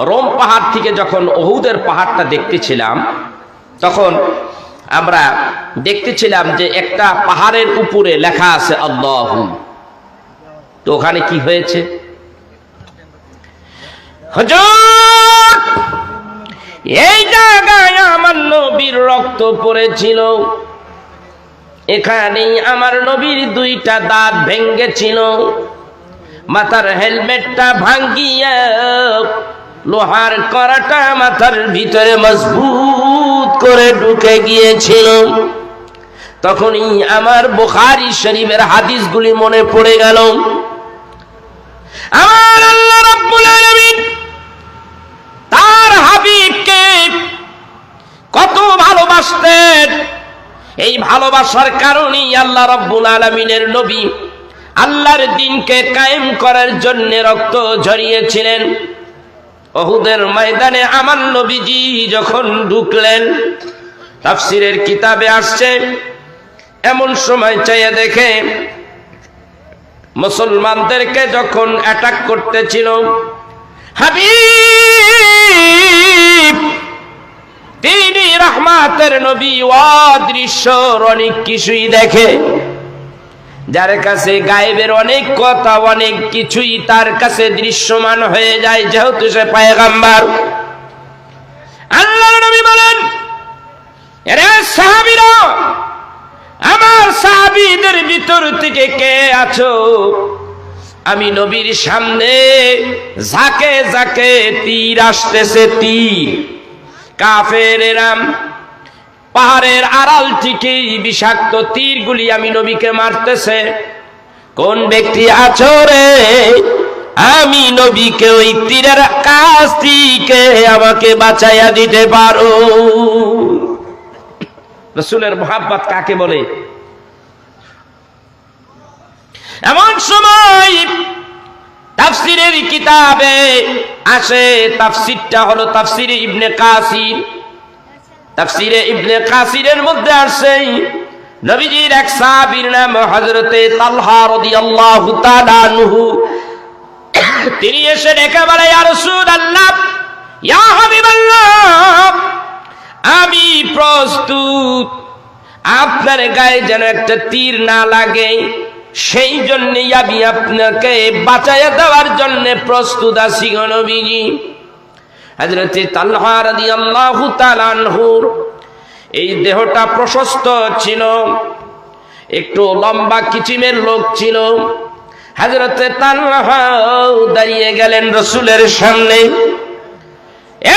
Rome পাহাড় থেকে যখন উহুদের পাহাড়টা দেখতেছিলাম, তখন আমরা দেখতেছিলাম যে একটা পাহাড়ের উপরে লেখা আছে আল্লাহু। তো ওখানে কি হয়েছে? হুজুর, এই জায়গায় আমার নবীর রক্ত পড়েছিল, এখানেই আমার নবীর দুইটা দাঁত ভেঙেছিল, মাথার হেলমেটটা ভাঙ্গিয়া লোহার কড়াটা মাথার ভিতরে মজবুত করে ঢুকে গিয়েছিল। তখনই আমার বুখারী শরীফের হাদিসগুলি মনে পড়ে গেল। আমার আল্লাহ রাব্বুল আলামিন তার হাবিবকে কত ভালোবাসতেন। এই ভালোবাসার কারণেই আল্লাহ রাব্বুল আলামিনের নবী আল্লাহর দ্বীনকে কায়েম করার জন্য রক্ত ঝরিয়েছিলেন। উহুদের ময়দানে আমার নবীজি যখন ঢুকলেন, তাফসীরের কিতাবে আসছে, এমন সময় চাইয়া দেখে মুসলমানদেরকে যখন অ্যাটাক করতেছিল, হাবিব তিনি রহমাতের নবী অদৃশ্যর অনেক কিছুই দেখে। যার কাছে গায়েবের অনেক কথা, অনেক কিছুই তার কাছে দৃশ্যমান হয়ে যায়, যেহেতু সে পয়গম্বর। আল্লাহর নবী বলেন, এরে সাহাবীরা, আমার সাহাবীদের ভিতর থেকে কে আছো? আমি নবীর সামনে ঝাঁকে ঝাঁকে তীর আসতেছে, তীর। কাফেরেরা পাহাড়ের আড়াল থেকে বিষাক্ত তীরগুলি আমি নবীকে মারতেছে। কোন ব্যক্তি আছো রে, আমি নবীকে ওই তীরের কাছ থেকে আমাকে বাঁচাইয়া দিতে পারো? রাসূলের মুহাব্বত কাকে বলে? এমন সময় তাফসীরের কিতাবে আসে, তাফসীরটা হলো তাফসীরে ইবনে কাসির। তাফসীরে ইবনে কাসিরের মধ্যে আসে নবীজির এক সাহাবীর নাম হযরতে তালহা রাদিয়াল্লাহু তাআলা আনহু। তিনি এসে ডেকে বলে, ইয়া রাসূলুল্লাহ, ইয়া হাবিবাল্লাহ, আমি প্রস্তুত, আপনার গায়ে যেন একটা তীর না লাগে, সেই জন্যই আমি আপনাকে বাঁচাইয়া দেওয়ার জন্য প্রস্তুত আছি গো নবীজি। হযরতে তালহা রাদিয়াল্লাহু তাআলা আনহুর এই দেহটা প্রশস্ত ছিল, একটু লম্বা কিচিমের লোক ছিল। হযরতে তালহা দাঁড়িয়ে গেলেন রাসূলের সামনে।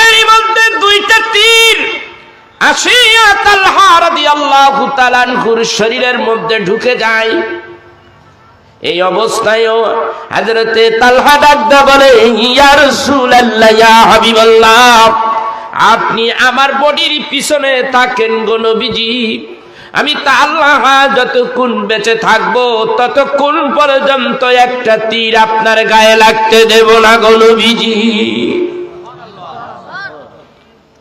এর মধ্যে দুইটা তীর আসিয়া তালহা রাদিয়াল্লাহু তাআলা আনহুর শরীরের মধ্যে ঢুকে যায়। এই অবস্থায়ও হযরতে তালহা ডাকতে বলে, ইয়া রাসূলুল্লাহ, ইয়া হাবিবাল্লাহ, আপনি আমার বডির পিছনে থাকেন গো নবীজি। আমি তালহা যতক্ষণ বেঁচে থাকবো ততক্ষণ পর্যন্ত একটা তীর আপনার গায়ে লাগতে দেব না গো নবীজি।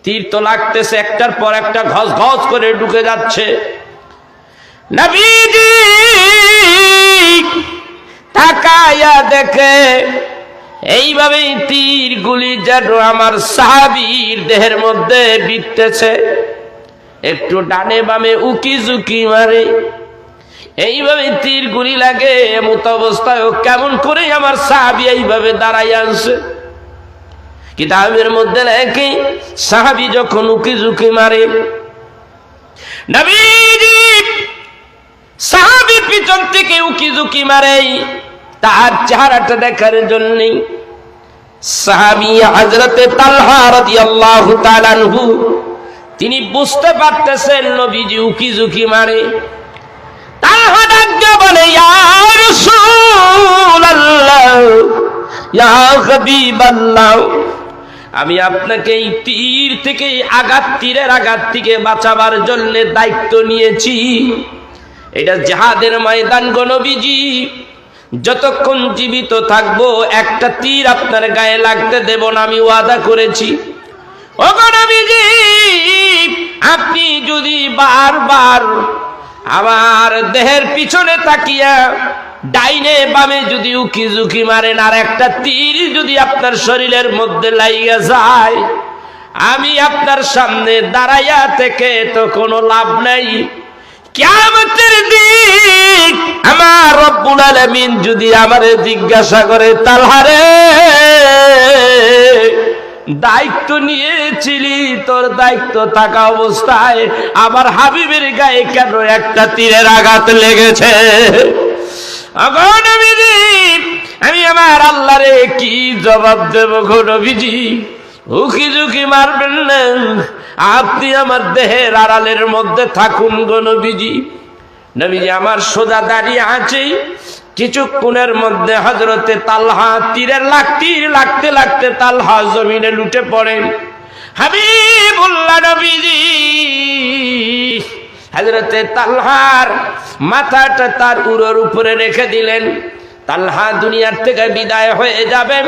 তীর তো লাগতেছে, একটার পর একটা ঘস ঘস করে ঢুকে যাচ্ছে। নবীজি তাকায়া দেখে এইভাবে তীরগুলি যেন আমার সাহাবীর দেহের মধ্যে বিঁধতেছে, একটু ডানে বামে উকি ঝুঁকি মারে, এইভাবে তীরগুলি লাগে। এমত অবস্থায় কেমন করে আমার সাহাবী এইভাবে দাঁড়াই আনছে। কিতাবের মধ্যে লেখে, সাহাবী যখন উকি ঝুঁকি মারে, নবীজি সাহাবীর পিছন থেকে উকি ঝুঁকি মারে তার চেহারাটা দেখার জন্য। সাহাবী হযরতে তালহা রাদিয়াল্লাহু তাআলা আনহু তিনি বুঝতে পারতেছেন নবীজি উকি ঝুঁকি মারে। তালহা ডাকতে বলে, ইয়া রাসূলুল্লাহ, ইয়া হাবিবাল্লাহ, আমি আপনাকে এই তীর থেকে তীরের আঘাত থেকে বাঁচাবার জন্য দায়িত্ব নিয়েছি। এটা জিহাদের ময়দান গো নবীজি, যতক্ষণ জীবিত থাকবো একটা তীর আপনার গায়ে লাগতে দেব না, আমি ওয়াদা করেছি। ও গো নবীজি, আপনি যদি বারবার আমার দেহের পিছনে তাকিয়া ডাইনে বামে যদি উকি ঝুঁকি মারেন আর একটা তীর যদি আপনার শরীরের মধ্যে লাইগা যায়, আমি আপনার সামনে দাঁড়াইয়া থেকে তো কোনো লাভ নাই। কিয়ামতের দিন আমার রব্বুল আলামিন যদি আমারে জিজ্ঞাসা করে, তালহা রে দায়িত্ব নিয়েছিলি, তোর দায়িত্ব থাকা অবস্থায় আমার হাবিবের গায়ে কেন একটা তীরের আঘাত লেগেছে? আমি আমার আল্লাহরে কি জবাব দেব গো নবীজি? উকি ঝুঁকি মারবেন না, আপনি আমার দেহের আড়ালের মধ্যে থাকুন গো নবীজি। নবীজি আমার সোজা দাঁড়িয়ে আছে, কিছুক্ষণের মধ্যে হযরতে তালহা তীরের তীর লাগতে লাগতে তালহা জমিনে লুটে পড়েন। হাবিবুল্লাহ নবীজি হযরতে তালহার মাথাটা তার উরুর উপরে রেখে দিলেন। তালহা দুনিয়ার থেকে বিদায় হয়ে যাবে,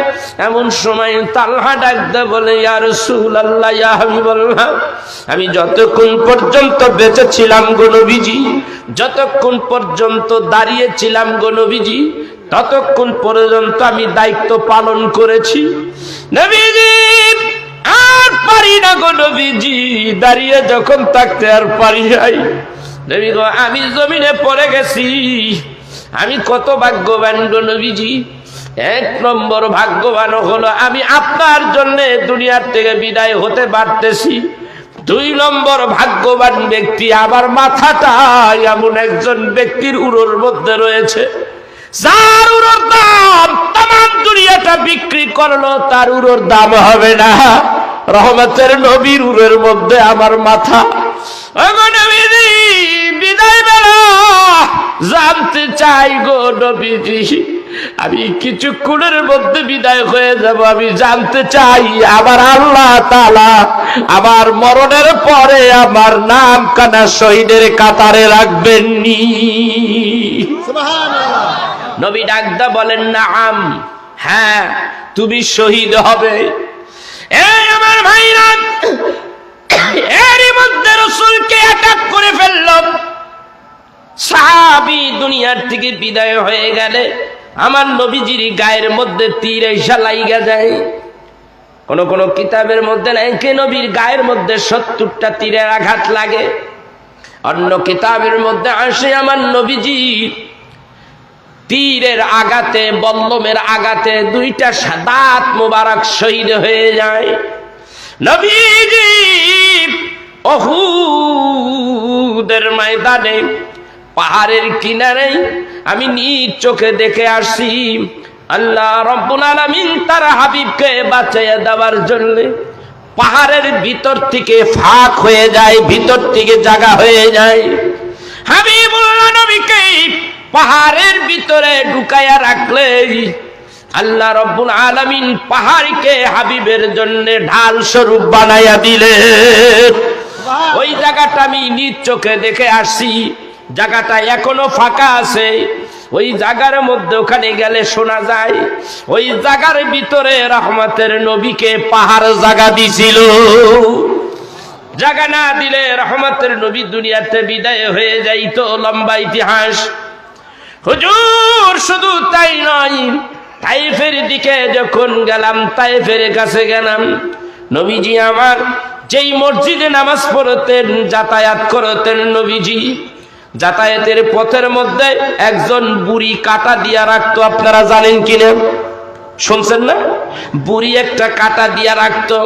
এমন সময় তালহা ডাকতে বলে, ইয়া রাসূলুল্লাহ, ইয়া হাবিবাল্লাহ, আমি যতক্ষণ পর্যন্ত বেঁচে ছিলাম গো নবীজি, যতক্ষণ পর্যন্ত দাঁড়িয়ে ছিলাম গো নবীজি, ততক্ষণ পর্যন্ত আমি দায়িত্ব পালন করেছি। নবীজি আর পারি না গো নবীজি, দাঁড়িয়ে যখন থাকতে আর পারি নাই। নবী গো আমি জমিনে পড়ে গেছি। আমি কত ভাগ্যবান গো নবীজি। এক নম্বর ভাগ্যবান হলো আমি আপনার জন্য দুনিয়ার থেকে বিদায় হতে পারতেছি। দুই নম্বর ভাগ্যবান ব্যক্তি, আমার মাথাটা এমন একজন ব্যক্তির উরুর মধ্যে রয়েছে, যার উরুর দাম তামাম দুনিয়াটা বিক্রি করলো তার উরুর দাম হবে না। রহমতের নবীর উরুর মধ্যে আমার মাথা। ওগো নবীজি বিদায় বেলা জানতে চাই গো নবীজি, আমি কিছুক্ষণের মধ্যে বিদায় হয়ে যাব, আমি জানতে চাই আমার আল্লাহ তাআলা আমার মরণের পরে আমার নাম কানা শহীদের কাতারে রাখবেননি। সুবহানাল্লাহ। নবী ডাকদা বলেন, নাম, হ্যাঁ তুমি শহীদ হবে। এই আমার ভাইরা, এরই মধ্যে রাসূলকে আটক করে ফেলল। সাহাবী দুনিয়ার থেকে বিদায় হয়ে গেলে আমার নবীজির গায়ের মধ্যে তীর এসে লাইগা যায়। কোন কোন কিতাবের মধ্যে নাকি নবীর গায়ের মধ্যে 70টা তীরের আঘাত লাগে। অন্য কিতাবের মধ্যে আসে আমার নবীজি তীরের আঘাতে, বল্লমের আঘাতে 2টা দাঁত মোবারক শহীদ হয়ে যায়। নবীজি উহুদের ময়দানে পাহাড়ের কিনারে আমি নিজ চোখে দেখে আসছি, আল্লাহ রাব্বুল আলামিন তার হাবিবকে বাঁচিয়ে দেওয়ার জন্য পাহাড়ের ভিতর থেকে ফাঁক হয়ে যায়, ভিতর থেকে জায়গা হয়ে যায়। হাবিবুল্লাহ নবীকে পাহাড়ের ভিতরে ঢুকায়া রাখলে আল্লাহ রাব্বুল আলামিন পাহাড়কে হাবিবের জন্য ঢাল স্বরূপ বানাইয়া দিলেন। ওই জায়গাটা আমি নিজ চোখে দেখে আসছি, জায়গাটা এখনো ফাঁকা আছে। ওই জায়গার মধ্যে ওখানে গেলে শোনা যায় ওই জায়গার ভিতরে রহমতের নবীকে পাহাড় জায়গা দিছিল। জায়গা না দিলে রহমতের নবী দুনিয়াতে বিদায় হয়ে যাইতো। লম্বা ইতিহাস। হুজুর শুধু তাই নয়, তাইফের দিকে যখন গেলাম, তাইফের কাছে গেলাম, নবীজি আমার যেই মসজিদে নামাজ পড়তেন, যাতায়াত করতেন, নবীজি যাতায়াতের পথের মধ্যে একজন বুড়ি কাটা দিয়া রাখতো। আপনারা জানেন কিনা, শুনছেন না? বুড়ি একটা কাটা দিয়া রাখতো।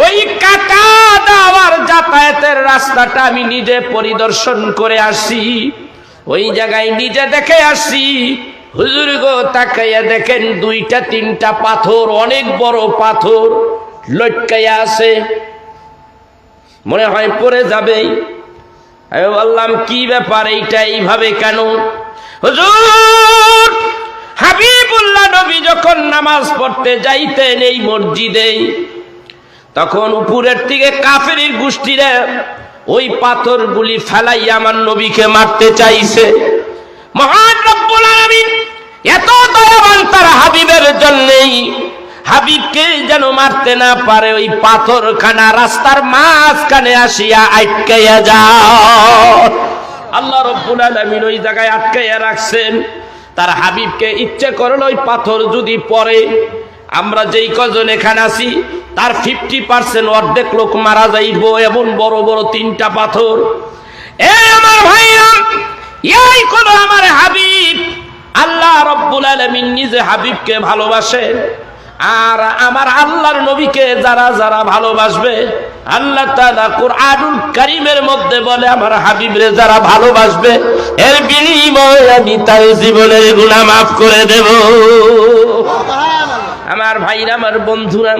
ওই কাটা দেওয়ার যাতায়াতের রাস্তাটা আমি নিজে পরিদর্শন করে আসি। ওই জায়গায় নিজে দেখে আসি। হুজুর গো তাকাইয়া দেখেন 2টা 3টা পাথর, অনেক বড় পাথর লটকাইয়া আছে, মনে হয় পড়ে যাবে। আমি বললাম কি ব্যাপার, এইটা এইভাবে কেন? হুজুর হাবিবুল্লাহ নবী যখন নামাজ পড়তে যাইতেন এই মসজিদে, তখন উপরের থেকে কাফের গোষ্ঠীরা ওই পাথরগুলি ফেলাইয়া আমার নবীকে মারতে চাইছে। মহান রব্বুল আলামিন এত দয়াবান তার হাবিবের জন্যই, হাবিবকে যেন মারতে না পারে ওই পাথরখানা রাস্তার মাঝখানে আসিয়া আটকাইয়া যায়। আল্লাহ রব্বুল আলামিন ওই জায়গায় আটকাইয়া রাখছেন। তার হাবিবকে ইচ্ছে করলো ওই পাথর যদি পড়ে, আমরা যেই কজন এখানে আছি তার 50% অর্ধেক লোক মারা যাইব, এমন বড় বড় 3টা পাথর। এই আমার ভাইরা, এই কোন আমার হাবিব, আল্লাহ রাব্বুল আলামিন নিজে হাবিবকে ভালোবাসেন। আর আমার আল্লাহর নবীকে যারা যারা ভালোবাসবে, আল্লাহ তাআলা কুরআনুল কারীমের মধ্যে বলে আমার হাবিবরে যারা ভালোবাসবে এর বিনিময়ে আমি তার জীবনের গুনাহ মাফ করে দেব। আমার ভাইরা, আমার বন্ধুরা,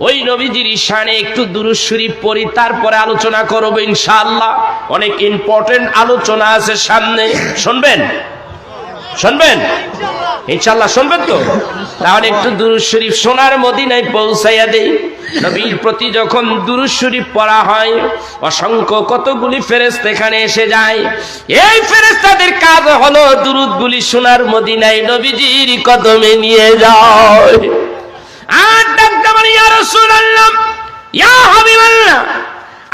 ওই নবীজির শানে একটু দুরূদ শরীফ পড়ি, তারপরে আলোচনা করব ইনশাআল্লাহ। অনেক ইম্পর্টেন্ট আলোচনা আছে সামনে, শুনবেন? শুনবেন ইনশাআল্লাহ? শুনবেন তো? তাহলে একটু দুরূদ শরীফ সোনার মদিনায় পৌঁছাইয়া দেই। নবীর প্রতি যখন দুরূদ শরীফ পড়া হয়, অসংখ্য কতগুলি ফেরেশতা এখানে এসে যায়। এই ফেরেশতাদের কাজ হলো দুরূদগুলি সোনার মদিনায় নবীজির কদমে নিয়ে যায়। আর ডাকতে বলে, ইয়া রাসূলুল্লাহ, ইয়া হাবিবাল্লাহ,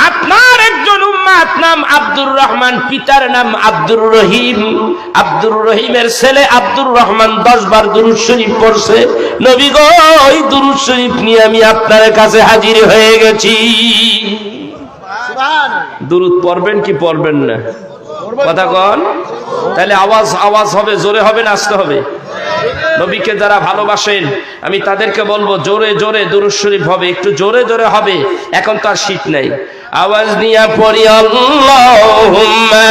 আপনার একজন উম্মত নাম আব্দুর রহমান, পিতার নাম আব্দুর রহিম। আব্দুর রহিমের ছেলে আব্দুর রহমান 10 বার দুরূদ শরীফ পড়ছে। নবী গো, ওই দুরূদ শরীফ নিয়ে আমি আপনার কাছে হাজির হয়ে গেছি। দুরূদ পড়বেন কি পড়বেন না? কথা কন। তাহলে আওয়াজ হবে, জোরে হবে না আস্তে হবে? নবীকে যারা ভালোবাসেন আমি তাদেরকে বলবো জোরে জোরে দুরূদ শরীফ হবে, একটু জোরে জোরে হবে। এখন তো আর শীত নাই, আওয়াজ নিয়ে পড়ি আল্লাহুম্মা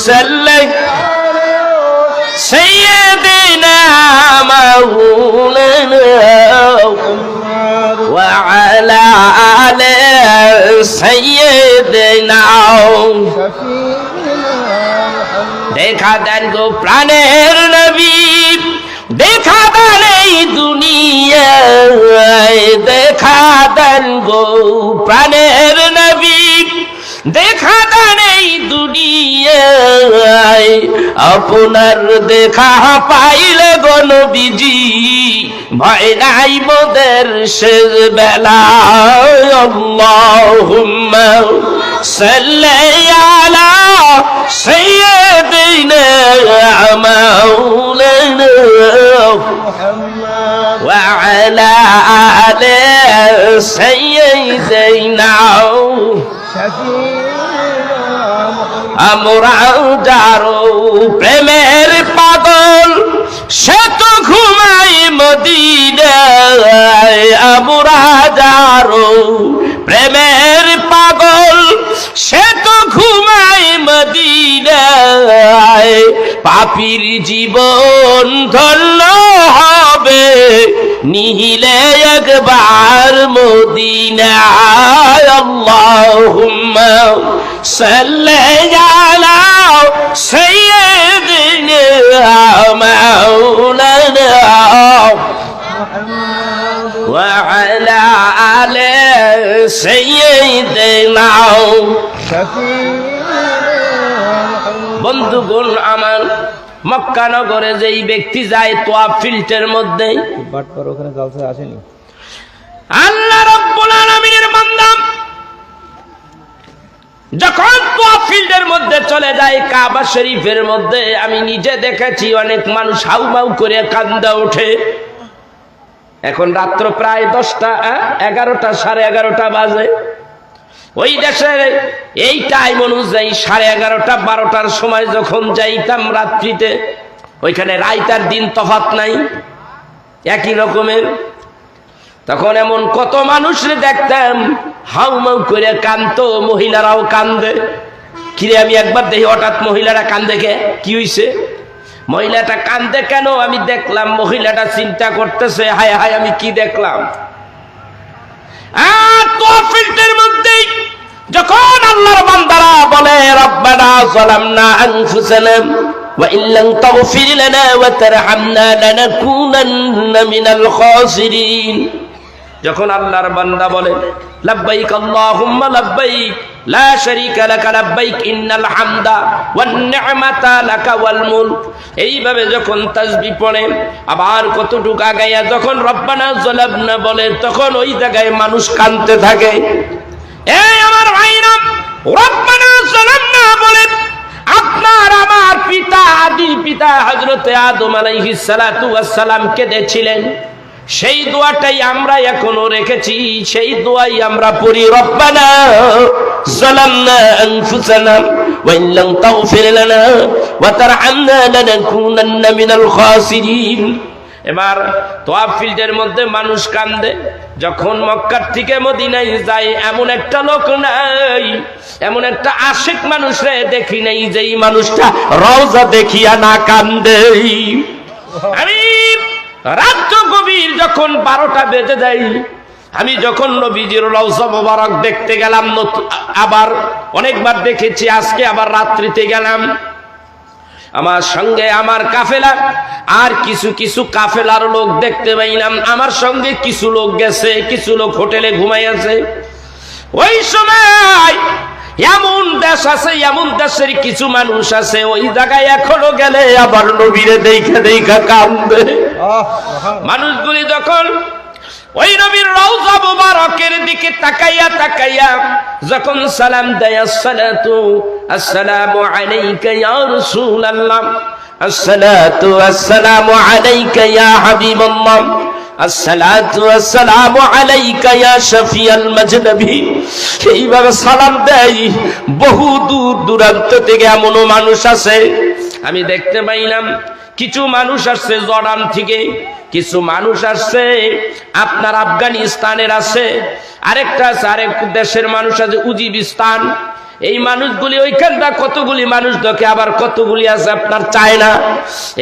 সাল্লি সাইয়্যিদিনা মাওলানা ওয়া আলা আলি সাইয়্যিদিনা। দেখা দেন গো প্রাণের নবী, দেখা দেন এই দুনিয়ায়, দেখা দেন গো প্রাণের নবী, দেখা দেন এই দুনিয়ায়। আপনার দেখা পাইলে গো নবীজি ভয় নাই মোদের শেষ বেলায়। আল্লাহুম্মা সাল্লি আলা সাইয়্যিদিনা মাওলানা ওয়া আলা আলি সাইয়্যিদিনা। আমরা যারো প্রেমের পাগল, সে তো ঘুমাই মদিনায়। আমরা যারো প্রেমের পাগল, সে তো ঘুমাই মদিনায়। পাপীর জীবন ধন্য হবে নিহিলে একবার মদিনায়। আল্লাহুম্মা সাল্লি আলা সাইয়্যিদিনা মাওলানা ওয়া আলা আলি সাইয়্যিদিনা। বন্ধুগণ আমার, মক্কা নগরে যেই ব্যক্তি যায় তোয়াফ ফিল্ডের মধ্যে, ওখানে জলসা আসেনি, আল্লাহ রাব্বুল আলামিনের বান্দা যখন তোয়াফ ফিল্ডের মধ্যে চলে যায় কাবা শরীফের মধ্যে, আমি নিজে দেখেছি অনেক মানুষ হাউমাউ করে কান্দা ওঠে। এখন রাত্র প্রায় 10টা 11টা 11:30 বাজে। ওই দেশের এই টাইম অনুযায়ী 11:30 12টার সময় যখন যাইতাম রাত্রিতে, ওইখানে রাত আর দিন তফাৎ নাই, একই রকমের। তখন এমন কত মানুষরে দেখতাম হাউমাউ করে কান্দতো, মহিলারাও কান্দে। কিরে আমি একবার দেখি হঠাৎ মহিলারা কান্দে, কি হইছে? মহিলাটা কান্দে কেন? আমি দেখলাম মহিলাটা চিন্তা করতেছে, হায় হায় আমি কি দেখলাম। তোয়াফিলদের মধ্যে যখন আল্লাহর বান্দারা বলে রব্বানা যালামনা আনফুসানা ওয়া ইল্লাম তাগফির লানা ওয়া তারহামনা লানাকুনান্না মিনাল খাসিরিন, যখন আল্লাহর বান্দা বলে লাব্বাইক আল্লাহুম্মা লাব্বাইক লা শারীকা লাকা লাব্বাইক ইন্নাল হামদা ওয়ান নি'মাতা লাকা ওয়াল মুলক, এইভাবে যখন তাসবিহ পড়ে, আবার কতটুকু আগাইয়া যখন রব্বানা যালামনা বলে, তখন ওই জায়গায় মানুষ কাঁদতে থাকে। এই আমার ভাইরা, রব্বানা যালামনা বলে আপনার আমার পিতা আদি পিতা হযরতে আদম আলাইহিস সালাতু ওয়াস সালাম কেঁদেছিলেন, সেই দোয়াটাই আমরা এখনো রেখেছি। সেই দোয়াই আমরা পড়ি, রব্বানা যালামনা আনফুসানা ওয়া ইন লাম তাগফির লানা ওয়া তারহামনা লানাকুনান্না মিনাল খাসিরিন। এবার তোয়াফ ফিল্ডের মধ্যে মানুষ কান্দে, যখন মক্কার থেকে মদিনায় যায় এমন একটা লোক নাই, এমন একটা আশিক মানুষ রে দেখি নাই যেই মানুষটা রওজা দেখিয়া না কান্দে। আমি রাত গভীর যখন 12টা বেজে যায়, আমি যখন নবীজির রওজা মোবারক দেখতে গেলাম, আবার অনেকবার দেখেছি, আজকে আবার রাত্রিতে গেলাম। আমার সঙ্গে আমার কাফেলা আর কিছু কিছু কাফেলার লোক দেখতে পাইলাম। আমার সঙ্গে কিছু লোক গেছে, কিছু লোক হোটেলে ঘুমাইয়াছে। ওই সময় এমন দেশ আছে, এমন দেশের কিছু মানুষ আছে, ওই জায়গায় এখনো গেলে আবার নবীরে দেখা দেখা কান্দে। মানুষগুলি যখন ওই নবীর রওজা মুবারকের দিকে তাকাইয়া তাকাইয়া যখন সালাম দেয়, আসসালাতু আসসালামু আলাইকা ইয়া রাসূলুল্লাহ, আসসালাতু আসসালামু আলাইকা ইয়া হাবিবাল্লাহ, আসসালাতু আসসালামু আলাইকা ইয়া শাফিয়াল মাজনবী, এইভাবে সালাম দেয়। বহু দূর দূরান্ত থেকে এমন মানুষ আছে। আমি দেখতে পাইলাম কিছু মানুষ আসছে জর্ডান থেকে, কিছু মানুষ আসছে আপনার আফগানিস্তানের আছে, আরেকটা আছে আরেক দেশের মানুষ আছে উজবেকিস্তান। এই মানুষগুলি ওইখানটা কতগুলি মানুষ ঢোকে, আবার কতগুলি আছে আপনার চায়না।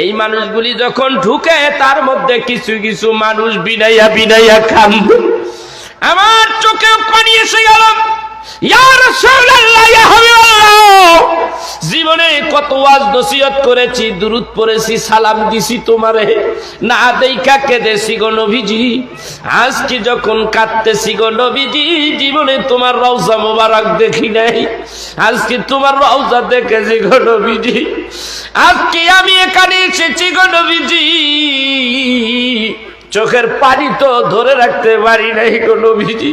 এই মানুষগুলি যখন ঢুকে তার মধ্যে কিছু কিছু মানুষ বিনাইয়া বিনাইয়া কান্দে। আমার চোখে পানি এসে গেল, ইয়া রাসূলুল্লাহ, ইয়া হাবিবাল্লাহ, জীবনে কত ওয়াজ নসিহত করেছি, দুরূদ পড়েছি, সালাম দিছি, তোমারে না দেখা কেঁদেছি গো নবীজি। আজকে যখন কাঁদতেছি গো নবীজি, জীবনে তোমার রওজা মোবারক দেখি নাই, আজকে তোমার রওজা দেখেছি গো নবীজি। আজকে আমি এখানে এসেছি গো নবীজি, চোখের পানি তো ধরে রাখতে পারি নাই গো নবীজি।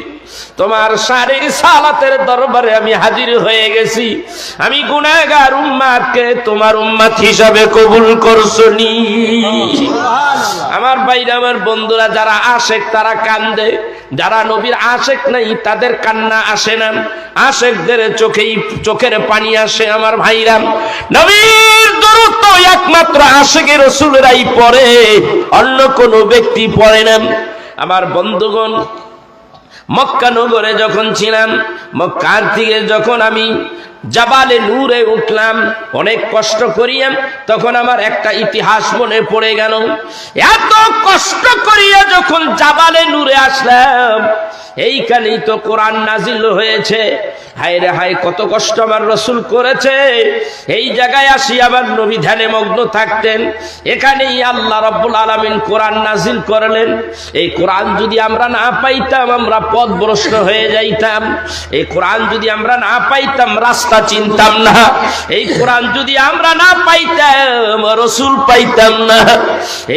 তোমার সারি সালাতের দরবারে আমি হাজির হয়ে গেছি। আমি গুনাহগার উম্মতকে তোমার উম্মত হিসাবে কবুল করছনি। আমার ভাইরা, আমার বন্ধুরা, যারা আশেক তারা কান্দে, যারা নবীর আশেক নাই তাদের কান্না আসে না, আশেকদের চোখের পানি আসে। আমার ভাইরা, নবীর দরুদ তো একমাত্র আশেকে রাসূলরাই পড়ে, অন্য কোনো ব্যক্তি পড়ে না। আমার বন্ধুগণ, মক্কা নগরে যখন ছিলাম, মক্কার থেকে যখন আমি জাবালে নূরে উঠলাম অনেক কষ্ট করিয়া, তখন আমার একটা ইতিহাস মনে পড়ে গেল। এত কষ্ট করিয়া যখন জাবালে নূরে আসলাম, এইখানেই তো কোরআন নাজিল হয়েছে। হায় রে হায়, কত কষ্ট আমার রাসূল করেছে। এই জায়গায় আসি আবার নবী ধ্যানে মগ্ন থাকতেন, এখানেই আল্লাহ রাব্বুল আলামিন কোরআন নাজিল করলেন। এই কোরআন যদি আমরা না পাইতাম, আমরা পথভ্রষ্ট হয়ে যাইতাম। এই কোরআন যদি আমরা না পাইতাম, রাস্তা চিনতাম না। এই কোরআন যদি আমরা না পাইতাম, রাসূল পাইতাম না।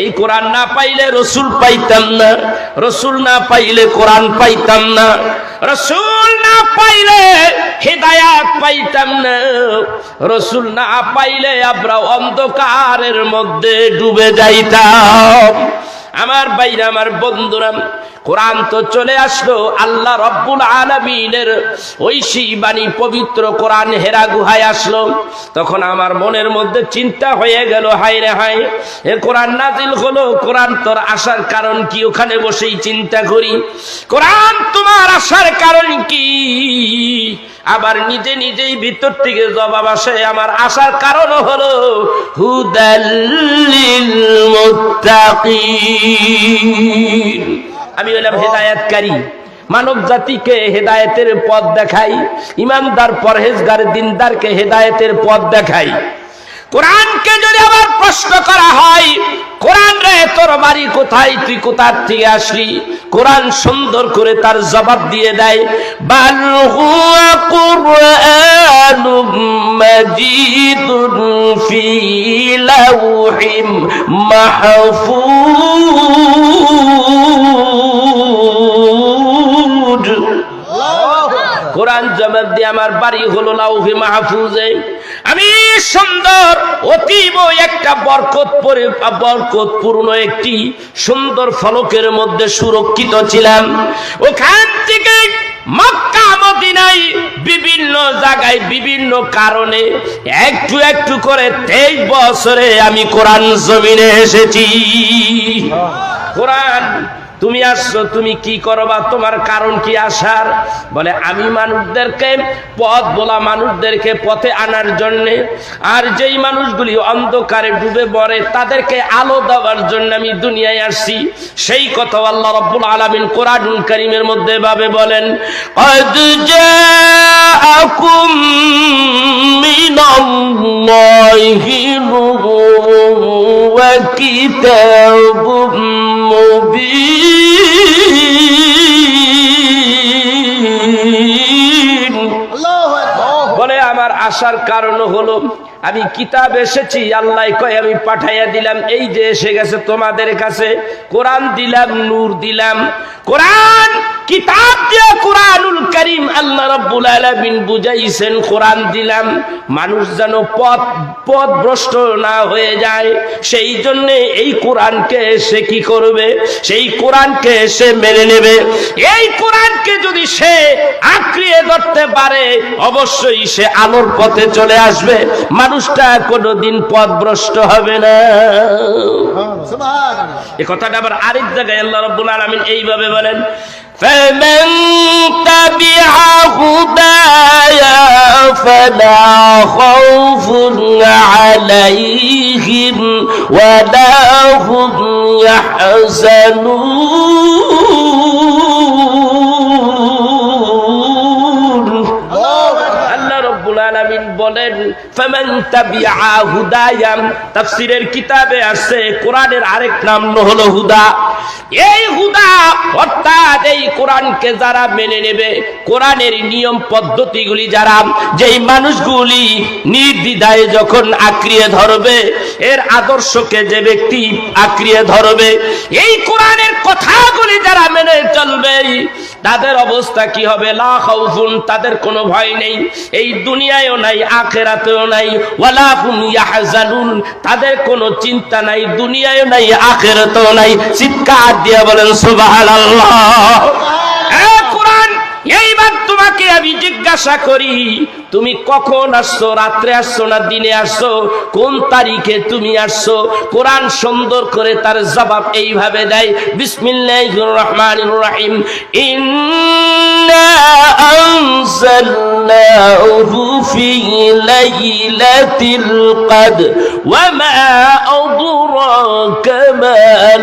এই কোরআন না পাইলে রাসূল পাইতাম না, রাসূল না পাইলে কোরআন পাইতাম না, রাসূল না পাইলে হিদায়াত পাইতাম না, রাসূল না পাইলে আমরা অন্ধকারের মধ্যে ডুবে যাইতাম। আমার ভাইরা, আমার বন্ধুরা, কোরআন তো চলে আসলো, আল্লাহ রাব্বুল আলামিনের ঐশী বাণী পবিত্র কোরআন হেরা গুহায় আসলো। তখন আমার মনের মধ্যে চিন্তা হয়ে গেল, হায় রে হায়, এ কোরআন নাজিল হলো, কোরআন তোর আসার কারণ কি? ওখানে বসেই চিন্তা করি, কোরআন তোমার আসার কারণ কি? আবার নিজে নিজেই ভিতর থেকে জবাব আসে, আমার আসার কারণ হলো হুদাল লিল মুত্তাকিন। আমি হলাম হেদায়েতকারী, মানব জাতিকে হেদায়েতের পথ দেখাই, ইমানদার পরহেজগার দিনদারকে হেদায়েতের পথ দেখাই। কোরআনকে যদি আবার প্রশ্ন করা হয়, কোরআন রে তোর বাড়ি কোথায়, তুই কোথা থেকে আসলি, কোরআন সুন্দর করে তার জবাব দিয়ে দেয়, বাল হুয়া কুরআনুম মাজিদুন ফি লাওহিম মাহফুজ। কোরআন জবাব দিয়ে আমার বাড়ি হলো লাউহে মাহফুজে। আমি সুন্দর অতীব একটা বরকতপূর্ণ একটি সুন্দর ফলকের মধ্যে সুরক্ষিত ছিলাম। ওখান থেকে মক্কা মদিনায় বিভিন্ন জায়গায় বিভিন্ন কারণে একটু একটু করে 23 বছরে আমি কোরআন জমিনে এসেছি। কোরআন তুমি আসছো, তুমি কি করবা, তোমার কারণ কি আসার? বলে আমি মানুষদেরকে, পথ বলা মানুষদেরকে পথে আনার জন্যে, আর যেই মানুষগুলি অন্ধকারে ডুবে পড়ে তাদেরকে আলো দেওয়ার জন্য আমি দুনিয়ায় আসছি। সেই কথা আল্লাহ রাব্বুল আলামিন কোরআনুল কারীমের মধ্যে ভাবে বলেন, কদ জাআকুম মিনাল্লাহি নূরুন ওয়া কিতাবুম মুবিন। বলে আমার আসার কারণ হলো আমি কিতাব এসেছি, আল্লাহ কয় আমি পাঠাইয়া দিলাম, এই যে এসে গেছে তোমাদের কাছে, কোরআন দিলাম, নূর দিলাম। কোরআন কিতাব দিয়ে কোরআনুল কারীম আল্লাহ রাব্বুল আলামিন বুঝাইছেন কোরআন দিলাম মানুষ যেন পথ ভ্রষ্ট না হয়ে যায়। সেই জন্য এই কোরআনকে সে কি করবে? সেই কোরআনকে সে মেনে নেবে। এই কোরআনকে যদি সে আঁকড়িয়ে ধরতে পারে অবশ্যই সে আলোর পথে চলে আসবে, মানুষটা কোনোদিন পথভ্রষ্ট হবে না। এই কথাটা আবার আরেক জায়গায় আল্লাহ রাব্বুল আলামিন এইভাবে বলেন, فمن تبع هدايا فلا خوف عليهم ولا هم يحزنون। আল্লাহ রাব্বুল আলামিন বলেন ফামান তাবিআ হুদায়া, তাফসীরের কিতাবে আছে কোরআনের আরেক নাম হলো হুদা। এই হুদা অর্থাৎ এই কোরআনকে যারা মেনে নেবে, কোরআনের নিয়ম পদ্ধতিগুলি যারা, যেই মানুষগুলি নির্দ্বিধায় যখন আঁকড়িয়ে ধরবে, এর আদর্শকে যে ব্যক্তি আঁকড়িয়ে ধরবে, এই কোরআনের কথাগুলি যারা মেনে চলবে, তাদের অবস্থা কি হবে? লা খাউফুন, তাদের কোনো ভয় নেই, এই দুনিয়ায়ও নাই আখিরাতেও নাই, ওয়ালা হুম ইয়াহজানুন, তাদের কোনো চিন্তা নাই, দুনিয়ায়ও নাই আখিরাতেও নাই। চিৎকার দিয়ে বলেন সুবহানাল্লাহ। কোরআন এইবার তোমাকে আমি জিজ্ঞাসা করি, তুমি কখন আসছো? রাত্রে আসছো না দিনে আসছো? কোন তারিখে তুমি আসছো? কোরআন সুন্দর করে তার জবাব এইভাবে দেয়, বিসমিল্লাহির রহমানির রহিম, ইন্না আনজালনাহু ফি লাইলাতিল কদর ওয়া মা আদরাকা মা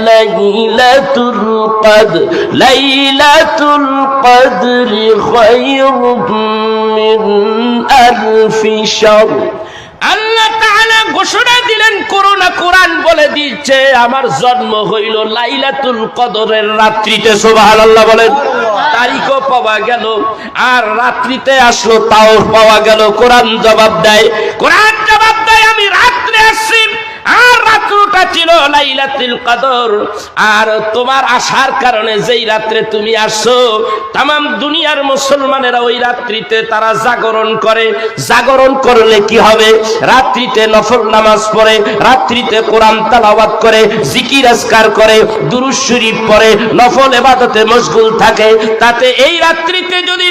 লাইলাতুল কদর লাইলাতুল কদরি খায়রুম মিন আলফি শাহর। আল্লাহ তাআলা ঘোষণা দিলেন, করোনা কোরআন বলে দিচ্ছে আমার জন্ম হইল লাইলাতুল কদরের রাত্রিতে। সুবহানাল্লাহ বলেন। তারিখও পাওয়া গেল, আর রাত্রিতে আসলো তাও পাওয়া গেল। কোরআন জবাব দেয়, কোরআন জবাব দেয় আমি রাত্রে আসছি, আর রাত্রটা ছিল লাইলাতুল কদর। আর তোমার আসার কারণে যেই রাত্রে তুমি আসছো, তামাম দুনিয়ার মুসলমানেরা ওই রাত্রিতে তারা জাগরণ করে। জাগরণ করলে কি হবে? রাত্রিতে নফল নামাজ পড়ে, রাত্রিতে কোরআন তেলাওয়াত করে, জিকির আজকার করে, দুরূদ শরীফ পড়ে, নফল ইবাদতে মশগুল থাকে। তাতে এই রাত্রিতে যদি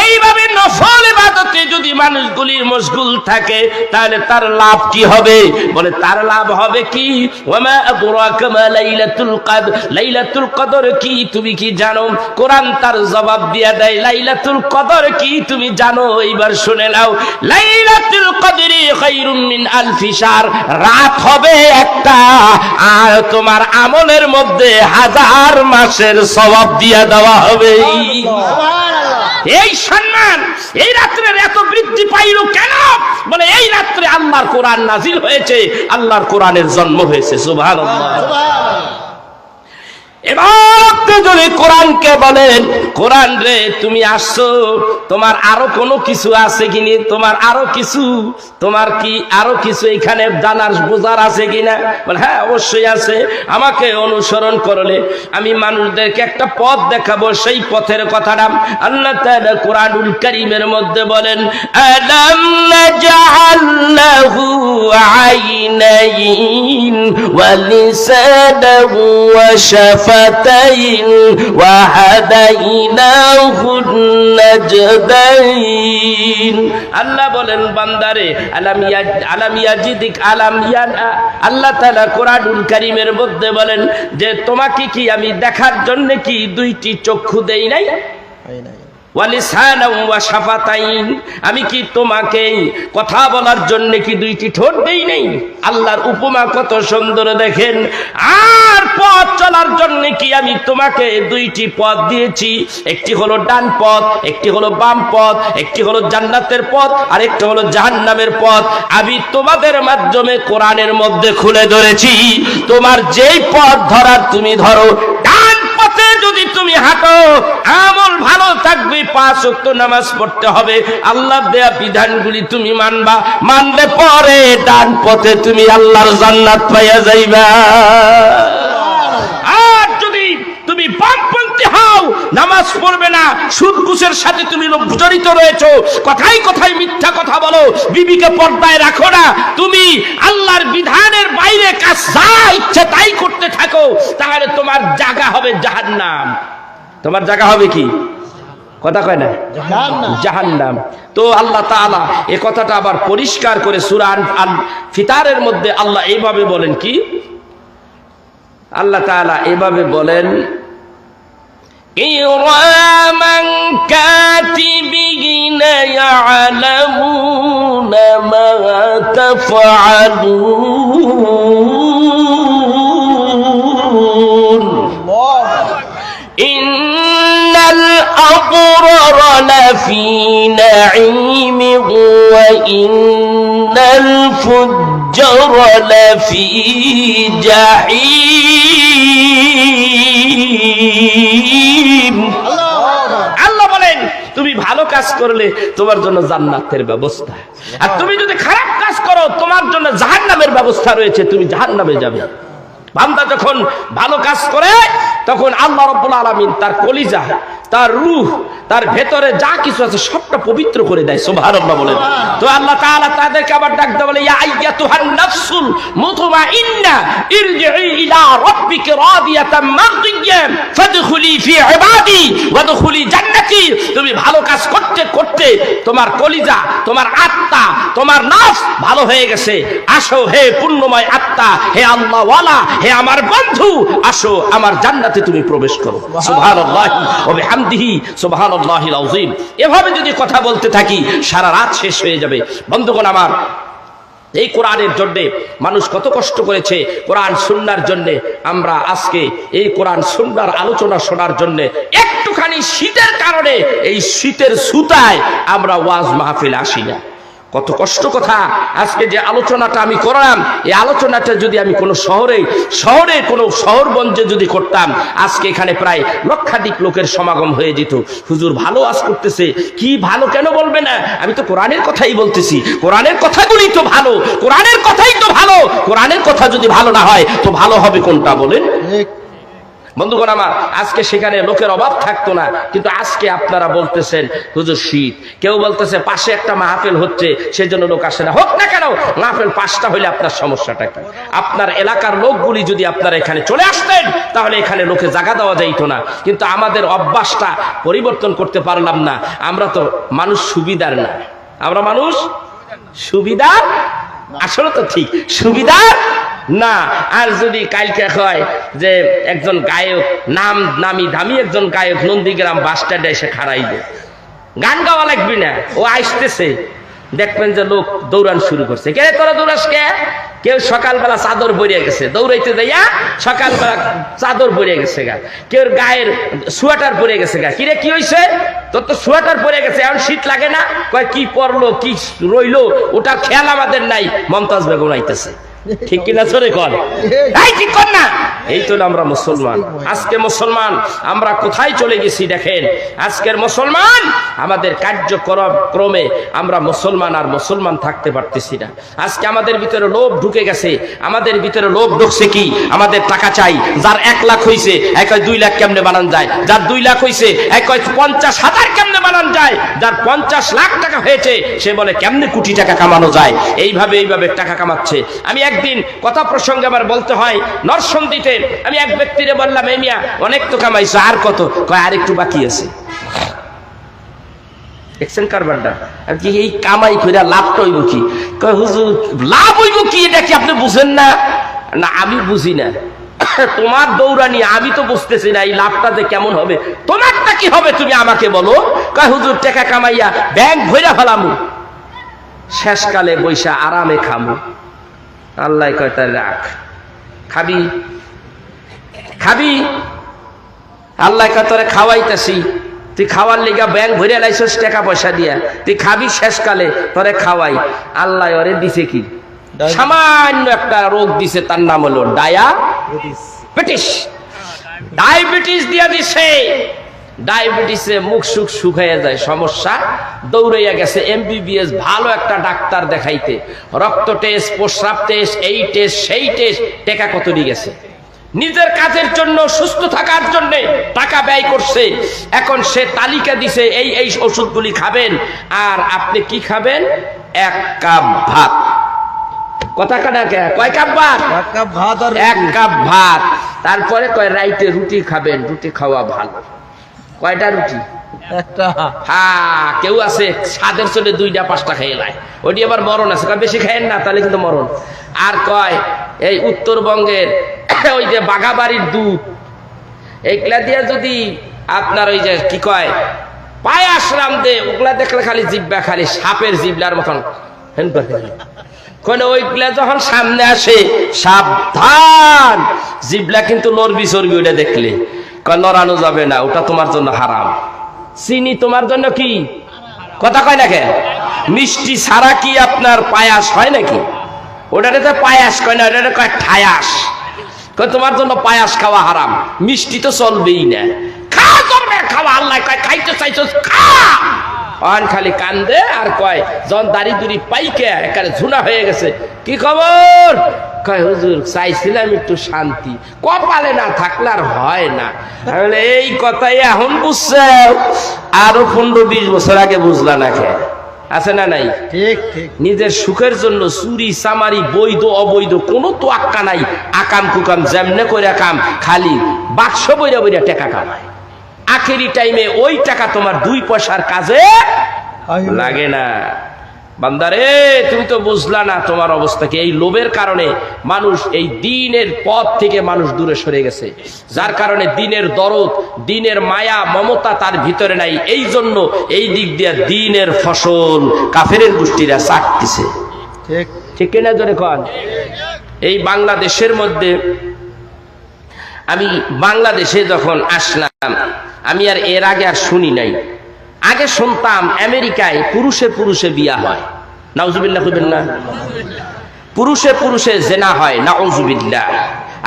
এইভাবে নফল ইবাদতে যদি মানুষগুলির মশগুল থাকে, তাহলে তার লাভ কি হবে? বলে তার লাভ হবে কি? ওয়ামা আদরাকা মা লাইলাতুল কদর, লাইলাতুল কদর কি তুমি কি জানো? কোরআন তার জবাব দিয়ে দেয়, লাইলাতুল কদর কি তুমি জানো? এইবার শুনে নাও, লাইলাতুল কদরি খায়রুম মিন আলফি শাহর, রাত হবে একটা, আর তোমার আমলের মধ্যে 1000 মাসের সওয়াব দিয়ে দেওয়া হবে। এই সম্মান এই রাত্রের এত বৃদ্ধি পাইল কেন? বলে এই রাত্রে আল্লাহর কোরআন নাজিল হয়েছে, আল্লাহর কোরআনের জন্ম হয়েছে। সুবহানাল্লাহ। এবার যদি কোরআনকে বলেন, কোরআন রে তুমি আসছো, তোমার আরো কোনো কিছু আছে কিনি, তোমার আরো কিছু, তোমার কি আরো কিছু এখানে জানার বোঝার আছে কিনা? বলে হ্যাঁ অবশ্যই আছে। আমাকে অনুসরণ করলে আমি মানুষদেরকে একটা পথ দেখাবো, সেই পথের কথাটা আল্লাহ তাআলা কোরআনুল কারীমের মধ্যে বলেন, আলাম নাজআল লাহু আইনাইন ওয়া লিসানাহু ওয়া শাফাতাইন ওয়া হাদাইনাহু নাজদাইন। আল্লাহ বলেন বান্দারে, আলাম ইয়াজিদিক আলাম ইয়ানা, আল্লাহ তাআলা কোরআনুল কারীমের মধ্যে বলেন যে তোমাকে কি আমি দেখার জন্য কি দুইটি চক্ষু দেই নাই? আমি কি তোমাকে কথা বলার জন্য কি দুইটি ঠোঁট দেই নাই? আল্লাহর উপমা কত সুন্দর দেখেন। আর পথ চলার জন্য কি আমি তোমাকে দুইটি পথ দিয়েছি, একটি হলো ডান পথ, একটি হলো বাম পথ, একটি হলো জান্নাতের পথ, আর একটি হলো জাহান্নামের পথ। আমি তোমাদের মাধ্যমে কোরআনের মধ্যে খুলে ধরেছি, তোমার যেই পথ ধরার তুমি ধরো, ডান পথে যদি তুমি হাঁটো আমল ভালো থাকবে, 5 ওয়াক্ত নামাজ পড়তে হবে, আল্লাহর দেয়া বিধানগুলি তুমি মানবা, মানলে পরে ডান পথে তুমি আল্লাহর জান্নাত পাইয়া যাইবা। আর যদি তুমি বামপন্থী হও, নামাজ পড়বে না, সুদ ঘুষের সাথে তুমি জড়িত রয়েছো, কথাই কথাই মিথ্যা কথা বলো, বিবিকে পর্দায় রাখো না, তুমি আল্লাহর বিধানের বাইরে কাজ যা ইচ্ছে তাই করতে থাকো, তাহলে তোমার জায়গা হবে জাহান্নাম। তোমার জায়গা হবে কি? কথা কয় না, জাহান্নাম। তো আল্লাহ তাআলা এই কথাটা আবার পরিষ্কার করে সূরা আল ফিতারের মধ্যে আল্লাহ এইভাবে বলেন কি, আল্লাহ তাআলা এইভাবে বলেন, কিরামান কাতিবিনা ইয়ালামুনা মা তাফআলুন ইন্নাল আবরারা লাফি নাঈম ওয়া ইন্নাল ফুজ্জারা লাফি জাহিম। আল্লাহ বলেন তুমি ভালো কাজ করলে তোমার জন্য জান্নাতের ব্যবস্থা, আর তুমি যদি খারাপ কাজ করো তোমার জন্য জাহান্নামের ব্যবস্থা রয়েছে, তুমি জাহান্নামে যাবে। বান্দা যখন ভালো কাজ করে তখন আল্লাহ রাব্বুল আলামিন তার কলিজা, তার রূহ, তার ভেতরে যা কিছু আছে সবটা পবিত্র করে দেয়। সুবহানাল্লাহ বলেন। তো আল্লাহ তাআলা তাদেরকে আবার ডাকতে বলে, ইয়া আইয়াতুহান নাফসুল মুতমাইন্না ইরজিই ইলা রাব্বিকি রাদিয়াতাম মারদিয়াম ফাদখুলি ফি ইবাদি ওয়াদখুলি জান্নাতি। তুমি ভালো কাজ করতে করতে তোমার কলিজা, তোমার আত্মা, তোমার নফস ভালো হয়ে গেছে, আসো হে পূর্ণময় আত্মা, হে আল্লাহ ওয়ালা, হে আমার বন্ধু, আসো আমার জান্নাতে তুমি প্রবেশ করো। সুবহানাল্লাহি ওয়া বিহামদিহি সুবহানাল্লাহিল আযীম। এভাবে যদি কথা বলতে থাকি সারা রাত শেষ হয়ে যাবে। বন্ধুগণ আমার, এই কোরআনের জন্য মানুষ কত কষ্ট করেছে, কোরআন সুন্নাহর জন্য। আমরা আজকে এই কোরআন সুন্নাহর আলোচনা শোনার জন্য একটুখানি শীতের কারণে এই শীতের সুতায় আমরা ওয়াজ মাহফিল আসি না। কত কষ্ট কথা। আজকে যে আলোচনাটা আমি করলাম, এই আলোচনাটা যদি আমি কোনো শহরে কোনো শহরগঞ্জে যদি করতাম, আজকে এখানে প্রায় লক্ষাধিক লোকের সমাগম হয়ে যেত। হুজুর ভালো আজ করতেছে, কি ভালো কেন বলবে না? আমি তো কোরআনের কথাই বলতেছি, কোরআনের কথাগুলি তো ভালো, কোরআনের কথাই তো ভালো। কোরআনের কথা যদি ভালো না হয় তো ভালো হবে কোনটা বলেন? বন্ধুগণ আমার, আজকে সেখানে লোকের অভাব থাকতো না, কিন্তু আজকে আপনারা বলতেছেন হুজুর শীত, কেউ বলতেছে পাশে একটা মাহফিল হচ্ছে সেই জন্য লোক আসে না। হোক না কেন, মাহফিল 5টা হইলে আপনার সমস্যাটা কি? আপনার এলাকার লোকগুলি যদি আপনারা এখানে চলে আসতেন তাহলে এখানে লোকে জায়গা দেওয়া যাইতো না। কিন্তু আমাদের অভ্যাসটা পরিবর্তন করতে পারলাম না। আমরা তো মানুষ সুবিধার না, আমরা মানুষ সুবিধার, আসলে তো ঠিক সুবিধার না। আর যদি কালকে হয় যে একজন গায়ক, নামি দামি একজন গায়ক নন্দীগ্রাম বাস স্ট্যান্ডে এসে খাড়াইবে, গান গাওয়া লাগবে না, ও আসতেছে, দেখবেন যে লোক দৌড়ান শুরু করছে। কে তোরা দৌড়াস কে? কেউ সকালবেলা চাদর পরিয়ে গেছে, দৌড়াইতে যাইয়া সকালবেলা চাদর পরিয়ে গেছে গা, কেউ গায়ের সোয়েটার পরে গেছে গা। কিরে কি হয়েছে? তোর তো সোয়েটার পরে গেছে, এখন শীত লাগে না? কয় কি পরলো কি রইলো ওটার খেয়াল আমাদের নাই। মমতাজ বেগম আইতেছে, ঠিক কিনা জোরে কর, এই ঠিক কর না। এই তো আমরা মুসলমান। আজকে মুসলমান আমরা কোথায় চলে গেছি দেখেন। আজকের মুসলমান আমাদের কার্যক্রমে আমরা মুসলমান আর মুসলমান থাকতে পারতেছি না। আজকে আমাদের ভিতরে লোভ ঢুকে গেছে। আমাদের ভিতরে লোভ ঢুকছে কি, আমাদের টাকা চাই। যার 1 লাখ হয়েছে এক 2 লাখ কেমনে বানান যায়, যার 2 লাখ হয়েছে এক 50,000 কেমনে বানান যায়, যার 50 লাখ টাকা হয়েছে সে বলে কেমনে কোটি টাকা কামানো যায়। এইভাবে টাকা কামাচ্ছে। আমি একদিন কথা প্রসঙ্গে আমার বলতে হয়, নরসিংদীতে আমি এক ব্যক্তিরে বললাম, এই মিয়া অনেক তো কামাইছো, আর কত? কয় আর একটু বাকি আছে। দেখছেন কারবারটা? আর কি এই কামাই করে লাভটা হইব কি? কয় হুজুর লাভ হইব কি, এটা কি আপনি বুঝেন না? না আমি বুঝি না। তোমার দৌড়ানি আমি তো বুঝতেছি না, এই লাভটা যে কেমন হবে, তোমারটা কি হবে তুমি আমাকে বলো। কয় হুজুর টাকা কামাইয়া ব্যাংক ভইরা ফেলামু, শেষকালে বৈশা আরামে খামু। আল্লাহ কয় তাই রাখ, খাবি খাবি। আল্লাহ কয় তোরে খাওয়াইতেছি, তুই খাওয়ার লিগা ব্যাংক ভরে লাইছিস টাকা পয়সা দিয়া, তুই খাবি শেষকালে তোরে খাওয়াই। আল্লাহ ওরে দিছে কি, সামান্য একটা রোগ দিছে, তার নাম হলো ডায়াবেটিস। ডায়াবেটিস দিয়া দিছে। ডায়াবেটিসে মুখ সুখ শুকাইয়া যায়, সমস্যা। দৌড়াইয়া গেছে MBBS ভালো একটা ডাক্তার দেখাইতে, রক্ত টেস্ট, প্রস্রাব টেস্ট, এই টেস্ট সেই টেস্ট, টাকা কত দিয়ে গেছে। নিজের কাজের জন্য, সুস্থ থাকার জন্য টাকা ব্যয় করছে। এখন সে তালিকা দিছে, এই ওষুধগুলি খাবেন, আর আপনি কি খাবেন? 1 কাপ ভাত। কথা কাটা কয় কাপ ভাত? 1 কাপ ভাত। তারপরে কয় রাইতে রুটি খাবেন, রুটি খাওয়া ভালো। কয়টা রুটি? একটা। হ্যাঁ, কেউ আছে স্বাদের চলে 2টা 5টা খেয়ে নেয়, ওটি আবার মরণ আছে। বেশি খায়েন না, তাহলে কিন্তু মরণ। আর কয় এই উত্তরবঙ্গের ওই যে বাঘাবাড়ির দুধ, এইগুলা দিয়ে যদি আপনার ওই যে কি কয় পায়াস রামদে, ওগুলা দেখলে খালি জিব্বা খালি সাপের জিবলার মতন। ওইগুলা যখন সামনে আসে সাবধান, জিবলা কিন্তু নরবি চর্বি, ওটা দেখলে লড়ানো যাবে না, ওটা তোমার জন্য হারাম। চিনি তোমার জন্য কি? কথা কয় না কেন? মিষ্টি ছাড়া কি আপনার পায়াস হয় নাকি? ওটাতে তো পায়াস কয় না, ওটাতে কয় ঠায়াস। তোমার জন্য পায়াস খাওয়া হারাম, মিষ্টি তো চলবেই না। খাওয়া করবে, খাওয়া। আল্লাহ কয় খাইতে চাইছো খা। খালি কান্দে আর কয় যখন দাড়ি দুড়ি পাইকে একেবারে ঝুনা হয়ে গেছে, কি খবর? কয় হুজুর চাইছিলাম একটু শান্তি, কপালে না থাকলে আর হয় না। এই কথাই এখন বুঝছে, আরো 15-20 বছর আগে বুঝলা না। খেয়ে আছে না নাই? ঠিক ঠিক। নিজের সুখের জন্য চুরি চামারি, বৈধ অবৈধ কোনো তো আক্কা নাই। আকাম কুকাম যেমনে করে কাম, খালি বাক্স বইরা বইরা টাকা কামায়। আখেরি টাইমে ওই টাকা তোমার 2 পয়সার কাজে লাগে না। বান্দারে তুমি তো বুঝলা না তোমার অবস্থা কি। এই লোভের কারণে মানুষ এই দ্বীনের পথ থেকে মানুষ দূরে সরে গেছে, যার কারণে দ্বীনের দরদ, দ্বীনের মায়া মমতা তার ভিতরে নাই। এই জন্য এই দিক দিয়ে দ্বীনের ফসল কাফেরের গোষ্ঠীরা চাটতেছে। ঠিক ঠিক কিনা জোরে কন। এই বাংলাদেশের মধ্যে, আমি বাংলাদেশে যখন আসলাম, আমি আর এর আগে আর শুনি নাই। আগে শুনতাম আমেরিকায় পুরুষে পুরুষে বিয়া হয়, নাউজুবিল্লাহ কইবেন না, পুরুষে পুরুষে জেনা হয়, নাউজুবিল্লাহ।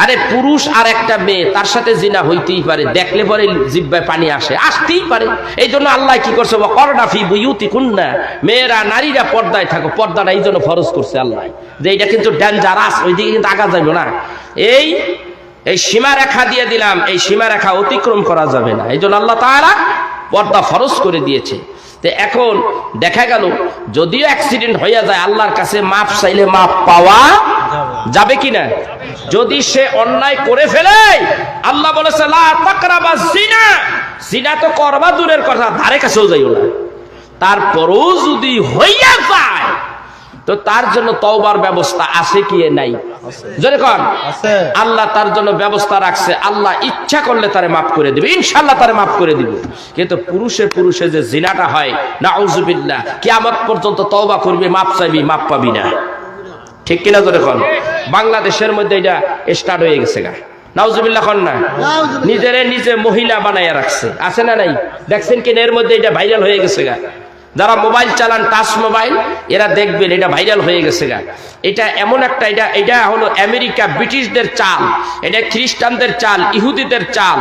আরে পুরুষ আর একটা মেয়ে তার সাথে জিনা হইতেই পারে, দেখলে পরে জিহ্বায় পানি আসে, আসতেই পারে। এই জন্য আল্লাহ কি করছে, করনা ফি বুয়ুতিকুন্না, মেয়েরা নারীরা পর্দায় থাকো। পর্দাটা এই জন্য ফরজ করছে আল্লাহ, যে এটা কিন্তু ডেঞ্জারাস, ওইদিকে কিন্তু আগা যাবে না। এই সীমারেখা দিয়ে দিলাম, এই সীমারেখা অতিক্রম করা যাবে না। এই জন্য আল্লাহ তাআলা পর্দা ফরজ করে দিয়েছে। তো এখন দেখা গেল যদিও অ্যাক্সিডেন্ট হয়ে যায়, আল্লাহর কাছে মাপ চাইলে মাপ পাওয়া যাবে কিনা? যদি সে অন্যায় করে ফেলে, আল্লাহ বলেছে লা তাকরাবাজ জিনা, জিনা তো করবা দূরের কথা, ধারে কাছেও যাইও না। তারপরও যদি হইয়া যায় তো তার জন্য তওবার ব্যবস্থা আছে কি নাই? যেরকম আল্লাহ তার জন্য ব্যবস্থা রাখছে, আল্লাহ ইচ্ছা করলে তারে মাফ করে দিবে, ইনশাআল্লাহ তারে মাফ করে দিবে। কিন্তু পুরুষে পুরুষে যে জিনাটা হয়, নাউজুবিল্লাহ, কিয়ামত পর্যন্ত তওবা করবি, মাফ চাইবি, মাফ পাবি না। ঠিক কিনা যেরকম বাংলাদেশের মধ্যে এটা স্টার্ট হয়ে গেছে গা, নাউজুবিল্লাহ কন না, নিজেরে নিজে মহিলা বানাইয়া রাখছে, আছে না নাই? দেখছেন কিনা এর মধ্যে এটা ভাইরাল হয়ে গেছে গা, যারা মোবাইল চালান, টাচ মোবাইল, এরা দেখবেন এটা ভাইরাল হয়ে গেছে গা। এটা এমন একটা, এটা হলো আমেরিকা ব্রিটিশদের চাল, এটা খ্রিস্টানদের চাল, ইহুদিদের চাল,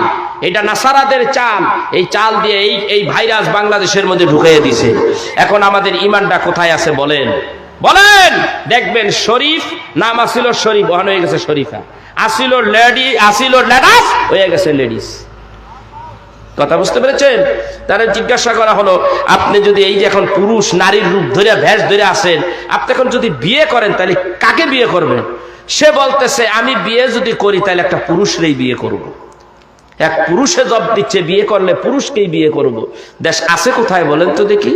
এটা নাসারাদের চাল। এই চাল দিয়ে এই ভাইরাস বাংলাদেশের মধ্যে ঢুকিয়ে দিছে। এখন আমাদের ইমানটা কোথায় আছে বলেন? বলেন। দেখবেন শরীফ নাম আসিল শরীফ, ওখানে হয়ে গেছে শরীফা, আসিল লেডি, আসিল লেডাস, হয়ে গেছে লেডিস। কথা বুঝতে পেরেছেন? তারা জিজ্ঞাসা করা হলো, আপনি যদি এই যে এখন পুরুষ নারীর রূপ ধরে ভেষ ধরে আসেন, আপনি এখন যদি বিয়ে করেন তাহলে কাকে বিয়ে করবেন? সে বলতেছে, আমি বিয়ে যদি করি তাহলে একটা পুরুষরেই বিয়ে করব। এক পুরুষে জব দিচ্ছে, বিয়ে করলে পুরুষকেই বিয়ে করব। দেশ আছে কোথায় বলেন তো দেখি?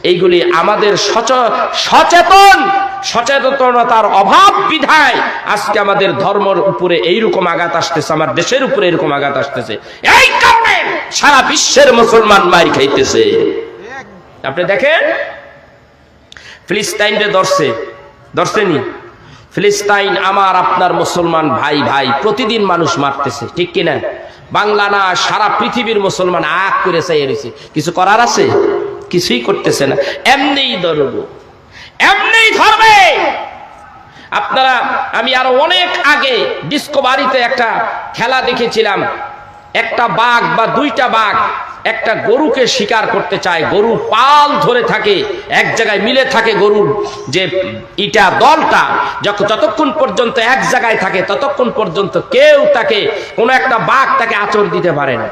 এইগুলি আমাদের সচেতনতার অভাব বিধায় আজকে আমাদের ধর্মের উপরে এইরকম আঘাত আসতেছে, আমার দেশের উপরে এরকম আঘাত আসতেছে। এই কারণে সারা বিশ্বের মুসলমান মার খাইতেছে। আপনি দেখেন ফিলিস্তিনে ধরছেনি, ফিলিস্তিন আমার আপনার মুসলমান ভাই প্রতিদিন মানুষ মারতেছে, ঠিক কিনা? বাংলা না, সারা পৃথিবীর মুসলমান আগ করে চাইয়ে রয়েছে। কিছু করার আছে? কিছুই করতেছে না, এমনিই ধরবো, এমনিই ধরবে। আপনারা, আমি আরো অনেক আগে ডিসকভারিতে একটা খেলা দেখেছিলাম, একটা বাঘ বা দুইটা বাঘ একটা গরুকে শিকার করতে চায়, গরু পাল ধরে থাকে, এক জায়গায় মিলে থাকে গরুর যে ইটা দলটা, যতক্ষণ পর্যন্ত এক জায়গায় থাকে ততক্ষণ পর্যন্ত কেউ তাকে, কোনো একটা বাঘ তাকে আঁচড় দিতে পারে না।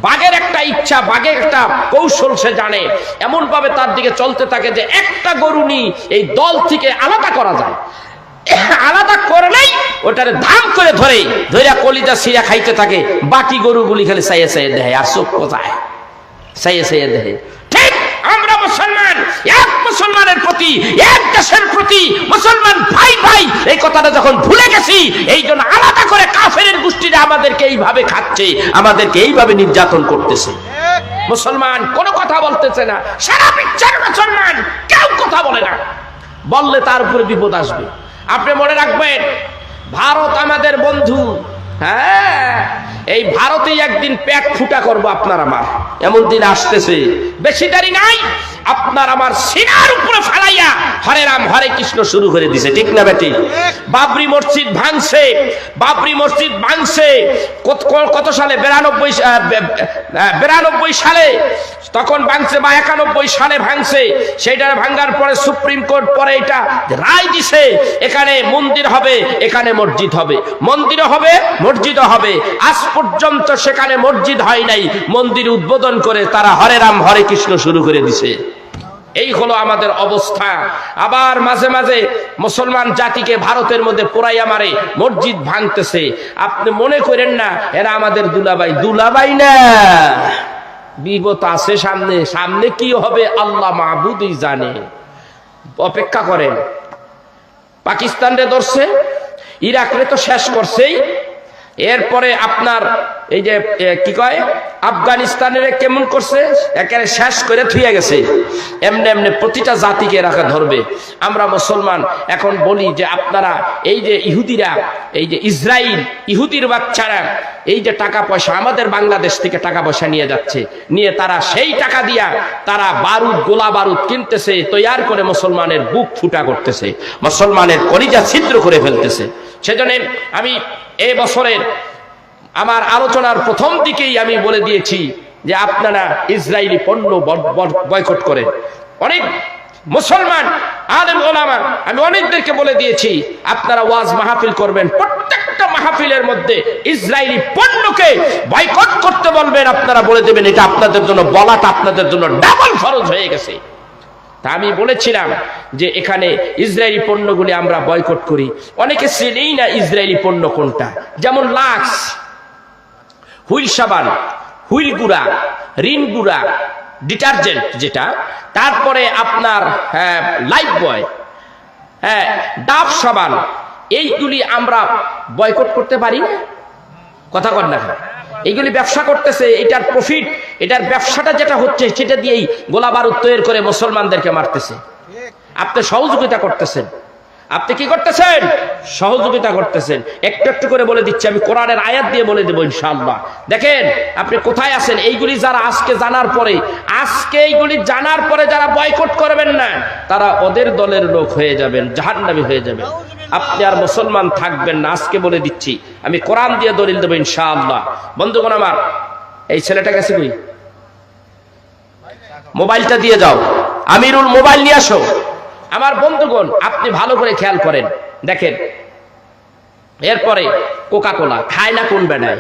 বাঘের একটা ইচ্ছা, বাঘের একটা কৌশল সে জানে, এমন ভাবে তার দিকে চলতে থাকে যে একটা গরু নিয়ে এই দল থেকে আলাদা করা যায়। আলাদা করলেই ওটারে ধাম করে ধরে কলিজা সিরা খাইতে থাকে, বাকি গরুগুলি খালি চাইয়ে চাইয়ে দেয়, আর চোখ কোথায় চাইয়ে চাইয়ে দেয়। ঠিক আমরা মুসলমান, এক মুসলমানের প্রতি, এক দেশের প্রতি মুসলমান ভাই এই কথাটা যখন ভুলে গেছি, এই জন্য আলাদা করে কাফেরের গোষ্ঠীরা আমাদেরকে এইভাবে খাচ্ছে, আমাদেরকে এইভাবে নির্যাতন করতেছে। মুসলমান কোনো কথা বলতেছে না, সারা বিশ্বের মুসলমান কেউ কথা বলে না, বললে তার উপরে বিপদ আসবে। আপনি মনে রাখবেন, ভারত আমাদের বন্ধু। হ্যাঁ, এই ভারতেই একদিন পেট ফুটা করবো আপনার আমার, এমন দিন আসতেছে, বেশি দেরি নাই। আপনার আমার সিনার উপরে ফেলাইয়া হরে রাম হরে কৃষ্ণ শুরু করে দিছে, ঠিক না বেটি? বাবরি মসজিদ ভাঙছে কত সালে? 92 সালে তখন ভাঙছে, বা 91 সালে ভাঙছে। সেইটা ভাঙার পরে সুপ্রিম কোর্ট পরে এটা রায় দিছে, এখানে মন্দির হবে, এখানে মসজিদ হবে, মন্দিরও হবে মসজিদও হবে। আজ পর্যন্ত সেখানে মসজিদ হয় নাই, মন্দির উদ্বোধন করে তারা হরে রাম হরে কৃষ্ণ শুরু করে দিছে। এই হলো আমাদের অবস্থা। আবার মাঝে মাঝে মুসলমান জাতিকে ভারতের মধ্যে পোড়াইয়া মারে, মসজিদ ভাঙতেছে। আপনি মনে করেন না এরা আমাদের দুলাভাই না, বিপদ আছে সামনে কি হবে আল্লাহ মাহবুদই জানে। অপেক্ষা করেন। পাকিস্তানরে ধরছে, ইরাকরে তো শেষ করছেই, এরপরে আপনার এই যে কি কয় আফগানিস্তানের কেমন করছে, একেবারে শেষ করে থুয়ে গেছে। এমনি এমনি প্রতিটা জাতিকে রাখা ধরবে। আমরা মুসলমান এখন বলি যে আপনারা এই যে ইহুদিরা, এই যে ইসরায়েল, ইহুদির বাচ্চারা এই যে টাকা পয়সা আমাদের বাংলাদেশ থেকে টাকা পয়সা নিয়ে যাচ্ছে, নিয়ে তারা সেই টাকা দিয়া তারা গোলা বারুদ কিনতেছে, তৈয়ার করে মুসলমানের বুক ফুটা করতেছে, মুসলমানের কলিজা ছিদ্র করে ফেলতেছে। সেজন্য আমি এই বছরের আমার আলোচনার প্রথম দিকেই আমি বলে দিয়েছি যে আপনারা ইসরায়েলি পণ্য বয়কট করেন। অনেক মুসলমান আলেম ওলামা, আমি অনেকদেরকে বলে দিয়েছি আপনারা ওয়াজ মাহফিল করবেন, প্রত্যেকটা মাহফিলের মধ্যে ইসরায়েলি পণ্যকে বয়কট করতে বলবেন, আপনারা বলে দেবেন এটা আপনাদের জন্য, বলাটা আপনাদের জন্য ডাবল ফরজ হয়ে গেছে। তা আমি বলেছিলাম যে এখানে ইসরায়েলি পণ্যগুলি আমরা বয়কট করি। অনেকে চেনেই না ইসরায়েলি পণ্য কোনটা, যেমন লাক্স, হুইল সাবান, হুইল গুঁড়া, রিন গুঁড়া, ডিটারজেন্ট যেটা, তারপরে আপনার লাইফ বয়, ডাব সাবান, এইগুলি আমরা বয়কট করতে পারি না? কথা কর না, এইগুলি ব্যবসা করতেছে, এটার প্রফিট, এটার ব্যবসাটা যেটা হচ্ছে সেটা দিয়েই গোলা বারুদ তৈরি করে মুসলমানদেরকে মারতেছে। আপনি সহযোগিতা করতেছেন। আপনি কি করতেছেন? সহযোগিতা করতেছেন। একটু একটু করে বলে দিচ্ছি, আমি কোরআনের আয়াত দিয়ে বলে দেবো ইনশাআল্লাহ। দেখেন আপনি কোথায় আছেন। এইগুলি যারা আজকে জানার পরে যারা বয়কট করবেন না, তারা ওদের দলের লোক হয়ে যাবেন, জাহান্নামী হয়ে যাবেন। আপনি আর মুসলমান থাকবেন না, আজকে বলে দিচ্ছি। আমি কোরআন দিয়ে দলিল দেবো ইনশাআল্লাহ। বন্ধুগণ আমার, এই ছেলেটা গেছে কই? মোবাইলটা দিয়ে যাও। আমিরুল, মোবাইল নিয়ে আসো। আমার বন্ধুগণ, আপনি ভালো করে খেয়াল করেন, দেখেন। এরপরে কোকা কোলা খায় না কোন বেড়ায়?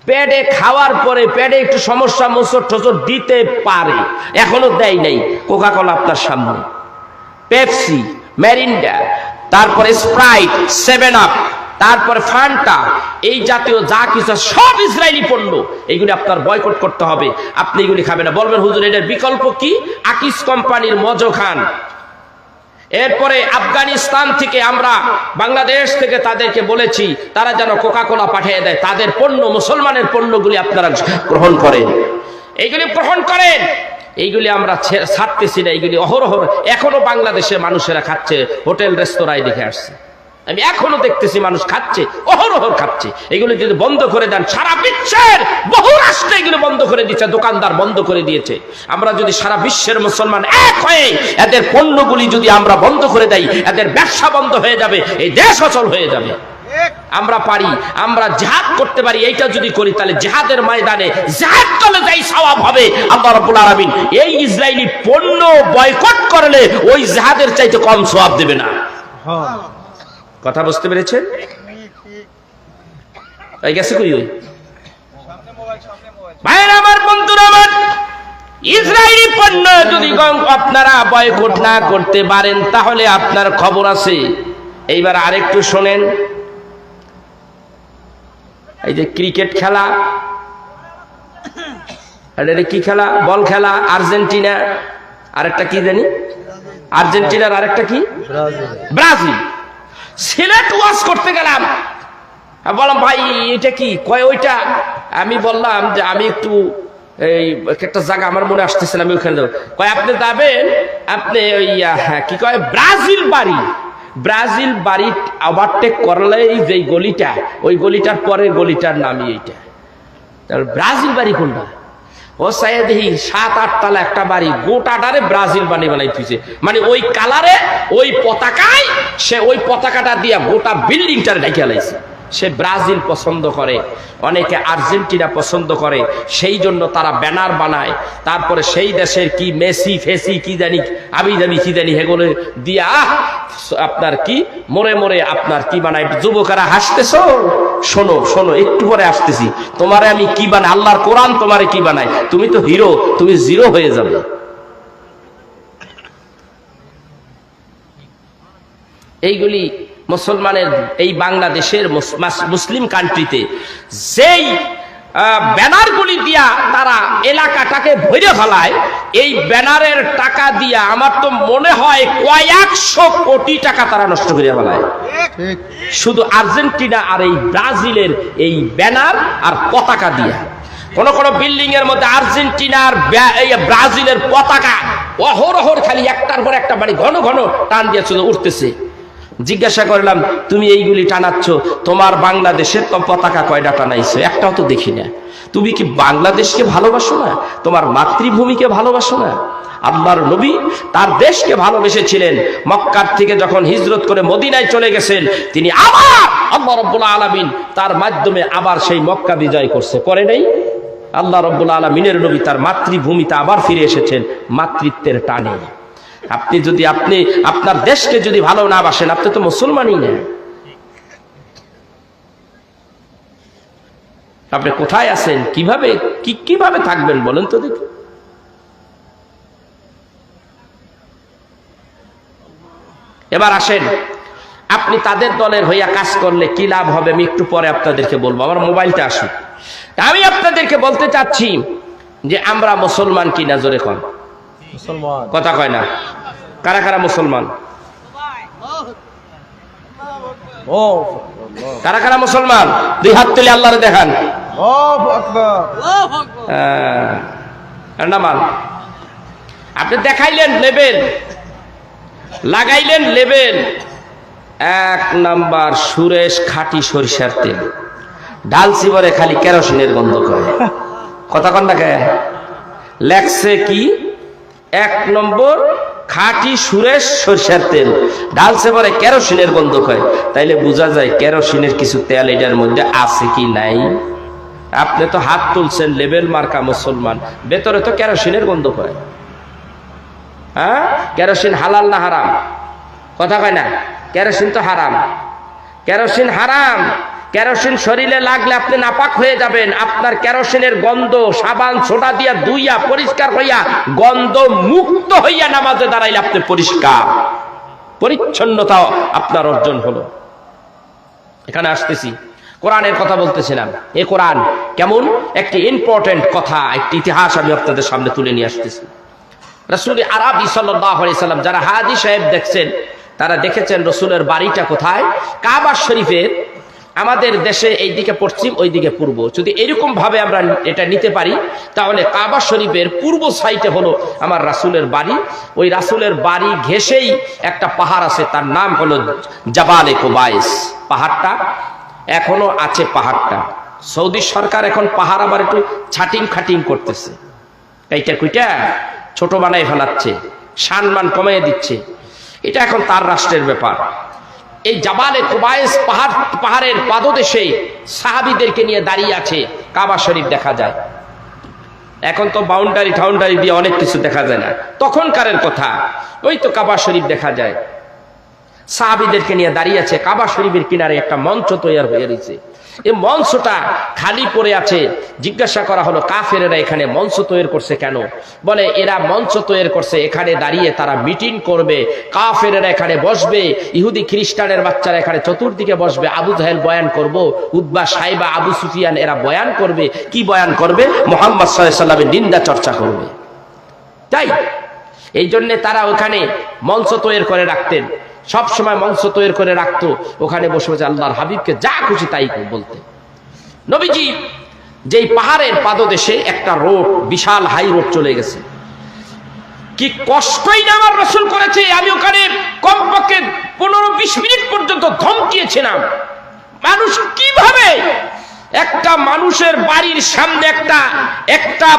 পেটে খাওয়ার পরে পেটে একটু সমস্যা মোচড় টোচড় দিতে পারে, এখনো দেয় নাই। কোকা কোলা আপনার সামনে, পেপসি, মেরিন্ডা, তারপরে স্প্রাইট, 7 আপ, তারপরে ফান্টা, এই জাতীয় যা কিছু সব ইসরায়েলি পণ্য, এইগুলি আপনার বয়কট করতে হবে। আপনি এগুলি খাবেন না। বলবেন হুজুর এটার বিকল্প কি? আকিস কোম্পানির মজো খান। এরপরে আফগানিস্তান থেকে আমরা বাংলাদেশ থেকে তাদেরকে বলেছি তারা যেন কোকা কোলা পাঠিয়ে দেয়। তাদের পণ্য, মুসলমানের পণ্যগুলি আপনারা গ্রহণ করেন, এইগুলি গ্রহণ করেন। এইগুলি আমরা ছাড়তেছি না। এইগুলি অহরহ এখনো বাংলাদেশে মানুষেরা খাচ্ছে, হোটেল রেস্তোরাঁয় দেখে আসছে। আমি এখনো দেখতেছি মানুষ খাচ্ছে, অহরহ খাচ্ছে। এগুলো যদি বন্ধ করে দেন, সারা বিশ্বের বহু রাষ্ট্রে এগুলো বন্ধ করে দিচ্ছে, দোকানদার বন্ধ করে দিয়েছে। আমরা যদি সারা বিশ্বের মুসলমান এক হয়ে এদের পণ্যগুলি যদি আমরা বন্ধ করে দেই, এদের ব্যবসা বন্ধ হয়ে যাবে, এই দেশ অচল হয়ে যাবে। আমরা পারি, আমরা জিহাদ করতে পারি। এইটা যদি করি তাহলে জিহাদের ময়দানে জিহাদ চলে যাই, সওয়াব হবে। আল্লাহ রাব্বুল আলামিন এই ইসরায়েলি পণ্য বয়কট করলে ওই জিহাদের চাইতে কম সওয়াব দেবে না। কথা বুঝতে পেরেছেন? এই গেছে কই ওই ভাইরা আমার, বন্ধুরা আমার, ইসরায়েলি পণ্য যদি আপনারা বয়কট না করতে পারেন তাহলে আপনার খবর আছে। এইবার আরেকটু শোনেন। এই যে ক্রিকেট খেলা, এটা কি খেলা? বল খেলা। আর্জেন্টিনা, আরেকটা কি জানি, আর্জেন্টিনার আরেকটা কি, ব্রাজিল। সিলেট ওয়াজ করতে গেলাম, বললাম ভাই এটা কি? কয় ওইটা। আমি বললাম যে আমি একটু এই একটা জায়গা আমার মনে আসতেছিল, আমি ওইখানে যাবো। কয় আপনি যাবেন? আপনি ওই কি কয় ব্রাজিল বাড়ি, ব্রাজিল বাড়ি ওভারটেক করলে যে গলিটা, ওই গলিটার পরের গলিটার নামই এইটা। তাহলে ব্রাজিল বাড়ি কোনটা? ও চাইয়া দেখি 7-8 তলা একটা বাড়ি, গোটাটারে ব্রাজিল বাড়ি বানাই দিয়েছে। মানে ওই কালারে, ওই পতাকায়, সে ওই পতাকাটা দিয়া গোটা বিল্ডিংটারে ঢেকে লাইছে। সে ব্রাজিল পছন্দ করে, অনেকে আর্জেন্টিনা পছন্দ করে, সেই জন্য তারা ব্যানার বানায়। তারপরে সেই দেশের কি মেসি ফেসি কি জানি আবি জাবি কি জানি হেগুলো দিয়া আপনার কি মোড়ে মোড়ে আপনার কি বানায়। যুবকেরা হাসতেছো, শোনো শোনো, একটু পরে আসতেছি। তোমারে আমি কি বানাই, আল্লাহর কোরআন তোমারে কি বানায়। তুমি তো হিরো, তুমি জিরো হয়ে যাবে। এইগুলি মুসলমানের, এই বাংলাদেশের মুসলিম কান্ট্রিতে যেই ব্যানারগুলি দিয়া তারা এলাকাটাকে ভরে ফেলায়, এই ব্যানারের টাকা দিয়া আমার তো মনে হয় কয়েকশো কোটি টাকা তারা নষ্ট করে ফেলায়, শুধু আর্জেন্টিনা আর এই ব্রাজিলের এই ব্যানার আর পতাকা দিয়া। কোন কোন বিল্ডিং এর মধ্যে আর্জেন্টিনা আর ব্রাজিলের পতাকা অহরহর খালি একটার পর একটা বাড়ি ঘন ঘন টান দিয়ে উঠতেছে। জিজ্ঞাসা করলাম, তুমি এইগুলি টানাচ্ছ, তোমার বাংলাদেশের তো পতাকা কয়টা টানাইছো? একটাও তো দেখি না। তুমি কি বাংলাদেশকে ভালোবাসো না? তোমার মাতৃভূমিকে ভালোবাসো না? আল্লাহর নবী তার দেশকে ভালোবেসেছিলেন। মক্কার থেকে যখন হিজরত করে মদিনায় চলে গেছেন, তিনি আবার আল্লাহ রাব্বুল আলামিন তার মাধ্যমে আবার সেই মক্কা বিজয় করছে, করে নাই? আল্লাহ রাব্বুল আলামিনের নবী তার মাতৃভূমিতে আবার ফিরে এসেছেন মাতৃত্বের টানে। আপনি যদি আপনার দেশকে যদি ভালো না বাসেন, আপনি তো মুসলমানই না। আপনি কোথায় আছেন, কিভাবে থাকবেন বলেন তো দেখি। এবার আসেন, আপনি তাদের দলের হইয়া কাজ করলে কি লাভ হবে আমি একটু পরে আপনাদেরকে বলবো। আমার মোবাইলটা আসুক। আমি আপনাদেরকে বলতে চাচ্ছি যে আমরা মুসলমান কি না, জোরে কন। কথা কয় না। কারা কারা মুসলমান? কারা কারা মুসলমান? দুই হাত তুলে আল্লাহরে দেখান। আপনি দেখাইলেন লেবেল, লাগাইলেন লেবেল, এক নাম্বার সুরেশ খাঁটি সরিষার তেল, ঢালছি পরে খালি কেরোসিনের গন্ধ করে। কথা কন না কে লেখছে কি? এক নম্বর খাঁটি সুরেশ সরিষার তেল, ঢালছে পরে কেরোসিনের গন্ধ করে। তাইলে বোঝা যায় কেরোসিনের কিছু তেল এটার মধ্যে আছে কি নাই। আপনি তো হাত তুলছেন লেবেল মার্কা মুসলমান, ভেতরে তো কেরোসিনের গন্ধ করে। হ্যাঁ, কেরোসিন হালাল না হারাম? কথা কয় না, কেরোসিন তো হারাম, কেরোসিন হারাম। কেরোসিন শরীরে লাগলে আপনি নাপাক হয়ে যাবেন। আপনার কেরোসিনের গন্ধ সাবান সোডা দিয়া ধুইয়া পরিষ্কার হইয়া গন্ধ মুক্ত হইয়া নামাজে দাঁড়াইলে আপনি পরিষ্কার পরিচ্ছন্নতা আপনার অর্জন হলো। এখানে আসতেছি, কোরআনের কথা বলতেছিলাম। এই কোরআন কেমন একটি ইম্পর্টেন্ট কথা, একটি ইতিহাস আমি আপনাদের সামনে তুলে নিয়ে আসতেছি। রাসূল আরবি সাল্লাল্লাহু আলাইহি সাল্লাম, যারা হাজী সাহেব দেখছেন তারা দেখেছেন রসুলের বাড়িটা কোথায়। কাবা শরীফের আমাদের দেশে এইদিকে পশ্চিম, ওইদিকে পূর্ব। যদি এরকম ভাবে আমরা এটা নিতে পারি তাহলে কাবা শরীফের পূর্ব সাইডে হলো আমার রাসূলের বাড়ি। ওই রাসূলের বাড়ি ঘেঁষেই একটা পাহাড় আছে, তার নাম হলো জাবালে কুবাইস। পাহাড়টা এখনো আছে। পাহাড়টা সৌদি সরকার এখন পাহাড় আবার একটু ছাটিং খাটিং করতেছে, এইটা কুইটা ছোট বানায় ফেলাচ্ছে, সম্মান কমিয়ে দিচ্ছে। এটা এখন তার রাষ্ট্রের ব্যাপার। এই জাবালে কুবাইস পাহাড়ের পাদদেশে সাহাবীদেরকে নিয়ে দাঁড়িয়ে আছে কাবা শরীফ দেখা যায়। এখন তো বাউন্ডারি ঠাউন্ডারি দিয়ে অনেক কিছু দেখা যায় না, তখনকারের কথা। ওই তো কাবা শরীফ দেখা যায়, সাহাবীদেরকে নিয়ে দাঁড়িয়ে আছে। কাবা শরীফের কিনারে একটা মঞ্চ তৈরি হয়ে রয়েছে। এই মঞ্চটা খালি পড়ে আছে। জিজ্ঞাসা করা হলো কাফেরেরা এখানে মঞ্চ তৈরি করছে কেন? বলে এরা মঞ্চ তৈরি করছে এখানে দাঁড়িয়ে তারা মিটিং করবে, কাফেরেরা এখানে বসবে, ইহুদি খ্রিস্টানের বাচ্চারা এখানে চতুর্দিকে বসবে, আবু জাহেল বয়ান করব, উতবা সাইবা আবু সুফিয়ান এরা বয়ান করবে। কি বয়ান করবে? মুহাম্মদ সাল্লাল্লাহু আলাইহি ওয়াসাল্লামের নিন্দা চর্চা করবে। তাই এই জন্য তারা ওখানে মঞ্চ তৈরি করে রাখতেন, সব সময় মঞ্চ তৈরি করে রাখতো। ওখানে বসে বসে আল্লাহর হাবিবকে যা খুশি তাই বলতে। নবীজি যেই পাহাড়ের পাদদেশে একটা রোড, বিশাল হাই রোড চলে গেছে। কি কষ্টই না আমার রাসূল করেছে। আমি ওখানে কমপক্ষে 15-20 মিনিট পর্যন্ত ধমকিয়েছিলাম। মানুষ কিভাবে একটা মানুষের বাড়ির সামনে একটা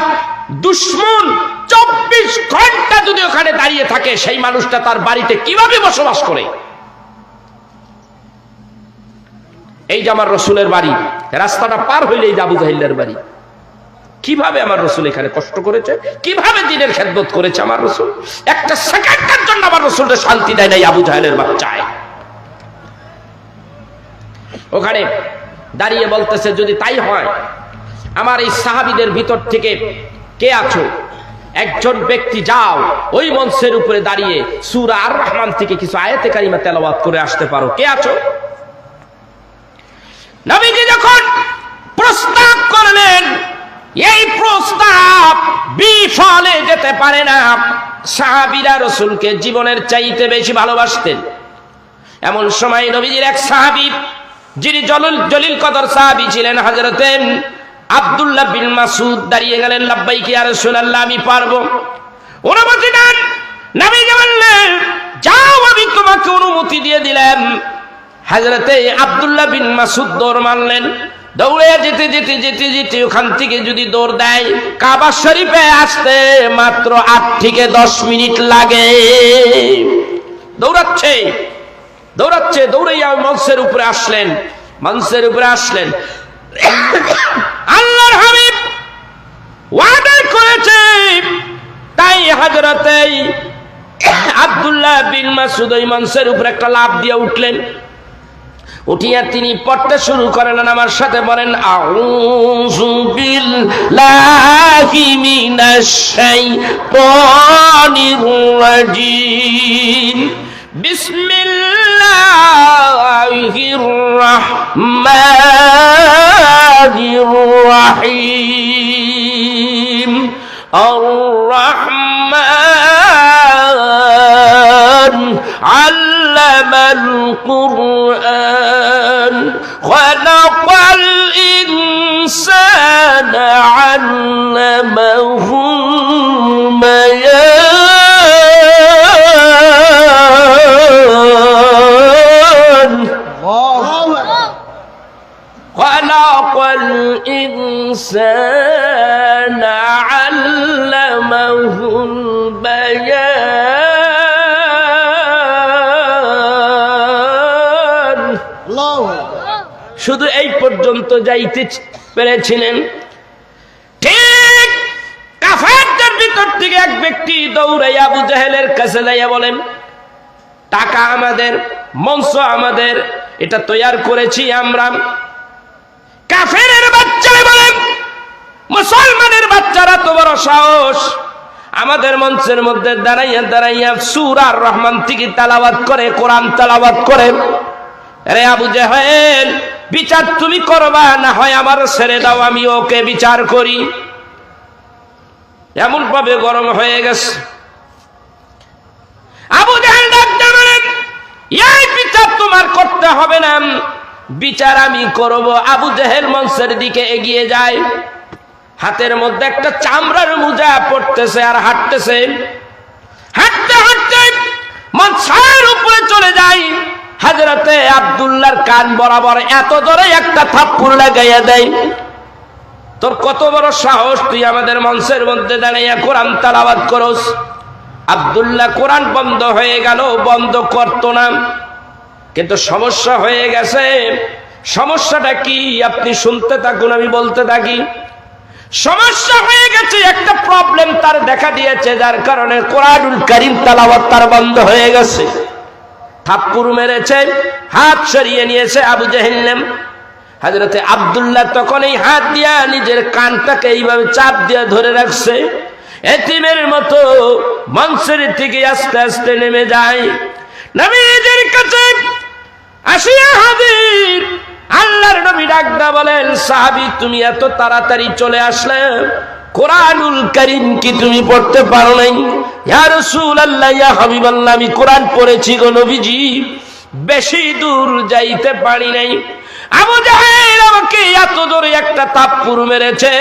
দুশ্মন 24 ঘন্টা যদি ওখানে দাঁড়িয়ে থাকে, সেই মানুষটা তার বাড়িতে কিভাবে বসবাস করে? এই যে আমার রসুলের বাড়ি, রাস্তাটা পার হইলে এই যে আবু জাহেলের বাড়ি। কিভাবে আমার রসুল এখানে কষ্ট করেছে, কিভাবে দিনের খেদমত করেছে আমার রসুল। একটা সেকেন্ডের জন্য আমার রসুলের শান্তি দেয় নাই আবু জাহেলের বাচ্চায়। ওখানে দাঁড়িয়ে বলতেছে যদি তাই হয়, আমার এই সাহাবীদের ভিতর থেকে কে আছো একজন ব্যক্তি যাও ওই মঞ্চের উপরে দাঁড়িয়ে সূরা আর রহমান থেকে কিছু আয়াতে কারিমা তেলাওয়াত করে আসতে পারো, কে আছো? নবীজি যখন প্রস্তাব করলেন, এই প্রস্তাব বিফলে যেতে পারে না। সাহাবীরা রাসূলকে জীবনের চাইতে বেশি ভালোবাসতেন। এমন সময় নবীজির এক সাহাবী, যিনি জলিল কদর সাহাবী ছিলেন, হযরতে আব্দুল্লাহ বিন মাসউদ দাঁড়িয়ে গেলেন। লাব্বাইক ইয়া রাসূলুল্লাহ, আমি পারবো। অনুমতি দেন। নবীজি বললেন যাও, আমি তোমাকে অনুমতি দিয়ে দিলাম। হযরতে আব্দুল্লাহ বিন মাসউদ দৌড় মারলেন। দৌড়ে যেতে যেতে যেতে যেতে ওখান থেকে যদি দৌড় দেয়, কাবা শরীফে আসতে মাত্র 8 থেকে 10 মিনিট লাগে। দৌড়াচ্ছে দৌড়াচ্ছে, দৌড়াইয়া মঞ্চের উপরে আসলেন। মঞ্চের উপরে আসলেন, আল্লাহর হাবিব ওয়াদা করেছে, তাই হযরতে আব্দুল্লাহ বিন মাসউদ ওই মঞ্চের উপরে একটা লাফ দিয়ে উঠলেন। উঠিয়া তিনি পড়তে শুরু করলেন। আমার সাথে বলেন আউযু বিল্লাহি মিনাশ শাইতানির রাজিম, বিসমিল্লাহির রাহমানির রাহিম। আর রাহমান আল্লামাল কুরআন খালাকাল ইনসানা আল্লামাহুল বায়ান। আল্লামাহুল বায়ান। শুধু এই পর্যন্ত যাইতে পেরেছিলেন। ঠিক কাফেরদের ভিতর থেকে এক ব্যক্তি দৌড়াইয়া আবু জাহেলের কাছে যাইয়া বলেন, টাকা আমাদের, মঞ্চ আমাদের, এটা তৈয়ার করেছি আমরা। কাফেরের বাচ্চারা বলেন, মুসলমানের বাচ্চারা তো বড় সাহস, আমাদের মঞ্চের মধ্যে দাঁড়াইয়া দাঁড়াইয়া সূরা আর রহমান থেকে তেলাওয়াত করে, কোরআন তেলাওয়াত করে। আরে আবু জাহেল, বিচার তুমি করবা না হয় আমার ছেড়ে দাও, আমি ওকে বিচার করি। এমন ভাবে গরম হয়ে গেছে। আবু জাহেল ডাকতে বলেন, এই বিচার তোমার করতে হবে না, বিচার আমি করব। আবু জাহেল মঞ্চের দিকে এগিয়ে যায়, হাতের মধ্যে একটা চামড়ার মোজা পড়তেছে আর হাঁটতেছে। হাঁটতে হাঁটতে মঞ্চের উপরে চলে যায়। হযরতে আব্দুল্লাহর কান বরাবর এত জোরে একটা থাপ্পড় লাগাইয়া দেয়, তোর কত বড় সাহস, তুই আমাদের মঞ্চের মধ্যে দাঁড়াইয়া কোরআন তেলাওয়াত করস। আব্দুল্লাহ কোরআন বন্ধ হয়ে গেল, বন্ধ করতো না, কিন্তু সমস্যা হয়ে গেছে। সমস্যাটা কি আপনি শুনতে থাকুন, আমি বলতে থাকি। সমস্যা হয়ে গেছে, একটা প্রবলেম তার দেখা দিয়েছে, যার কারণে কোরআনুল কারীম তেলাওয়াত তার বন্ধ হয়ে গেছে। থাপ্পড় মেরেছে, হাত সরিয়ে নিয়েছে আবু জাহেল। হযরতে আব্দুল্লাহ তখন এই হাত দিয়া নিজের কানটাকে এইভাবে চাপ দিয়ে ধরে রাখছে, এতিমের মতো মঞ্চের থেকে আস্তে আস্তে নেমে যায়। নবীজির কাছে আসিয়া হাজির। আল্লাহর নবী ডাকদা বলেন, সাহাবী তুমি এত তাড়াতাড়ি চলে আসলে, কোরআনুল কারীম কি তুমি পড়তে পারো নাই? ইয়া রাসূলুল্লাহ, ইয়া হাবিবাল্লাহ, আমি কোরআন পড়েছি গো নবীজি, বেশি দূর যাইতে পারি নাই। আবু জাহেল আমাকে এত জোরে একটা থাপ্পড় মেরেছে,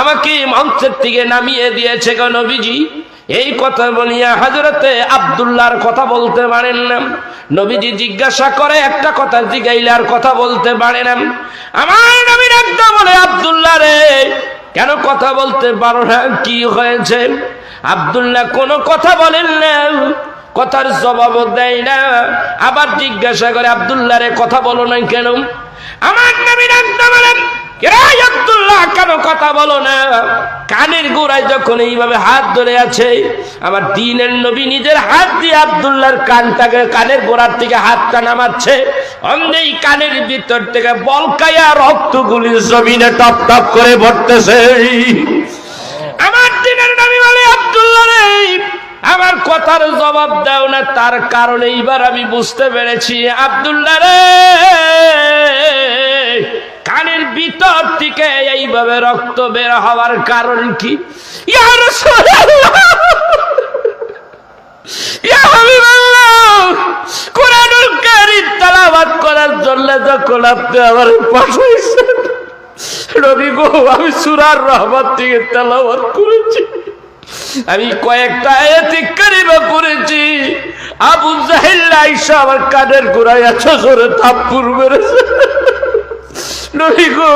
আমাকে মঞ্চের থেকে নামিয়ে দিয়েছে গো নবীজি। এই কথা বলিয়া হযরতে আব্দুল্লাহর কথা বলতে পারেন না। নবীজি জিজ্ঞাসা করে, একটা কথা জিগাইলে আর কথা বলতে পারে না। আমার নবী ডাকতে বলে, আব্দুল্লাহ রে, কেন কথা বলতে পারো না, কি হয়েছে? আব্দুল্লাহ কোনো কথা বলেন না, কথার জবাব দেয় না। আবার জিজ্ঞাসা করে, আব্দুল্লাহ রে কথা বলো না কেন? আমার নবী ডাকতে বলেন, আব্দুল্লাহ কেন কথা বলো না? কানের গোড়ায় যখন এইভাবে হাত ধরে আছে, আমার দ্বীনের নবী নিজের হাত দিয়ে আব্দুল্লাহর কানটাকে, কানের গোড়ার থেকে হাতটা নামাচ্ছে, অমনি কানের ভিতর থেকে বলকায়া রক্তগুলি জমিনে টপ টপ করে পড়তেছে। আমার দ্বীনের নবী বলে, আব্দুল্লাহ রে, আমার কথার জবাব দাও না, তার কারণে এইবার আমি বুঝতে পেরেছি। আব্দুল্লাহ রে, কানের ভিতর থেকে এইভাবে রক্ত বের হওয়ার কারণ কি? ইয়া রাসূলুল্লাহ, ইয়া হাবিবাল্লাহ, কোরআনুল কারীম তেলাওয়াত করার জন্য যখন আপনি আমার পাঠাইছেন, নবী গো, আমি সূরা আর রহমান থেকে তেলাওয়াত করেছি, আমি কয়েকটা আয়াতে কারিমা পড়েছি। আবু জাহেল আইসা আমার কানের গোড়ায় এত জোরে থাপ্পড় মেরেছে নবী গো,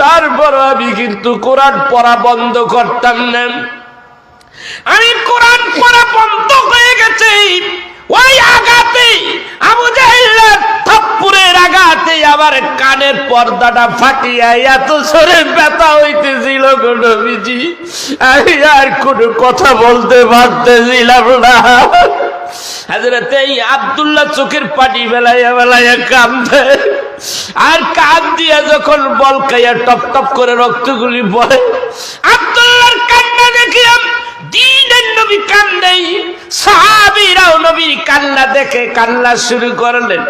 তারপর আমি কিন্তু কোরআন পড়া বন্ধ করতাম না। আমি কোরআন পড়া বন্ধ হয়ে গেছে ওই আঘাতে, আবু জাহেলের থাপ্পড়ের আঘাতে আমার কানের পর্দাটা ফাটিয়া এত জোরে ব্যথা হইতেছিল গো নবীজি, আমি আর কোনো কথা বলতে পারতেছিলাম না। হযরতে আব্দুল্লাহ চোখের পানি বেলাইয়া বেলাইয়া কাঁদে, আর কান দিয়া যখন বলকাইয়া টপ টপ করে রক্তগুলি পড়ে, আব্দুল্লাহর কান্না দেখিলাম দ্বীনের নবী কান্দেই, সাহাবীরাও নবীর কান্না দেখে কান্না শুরু করলেন।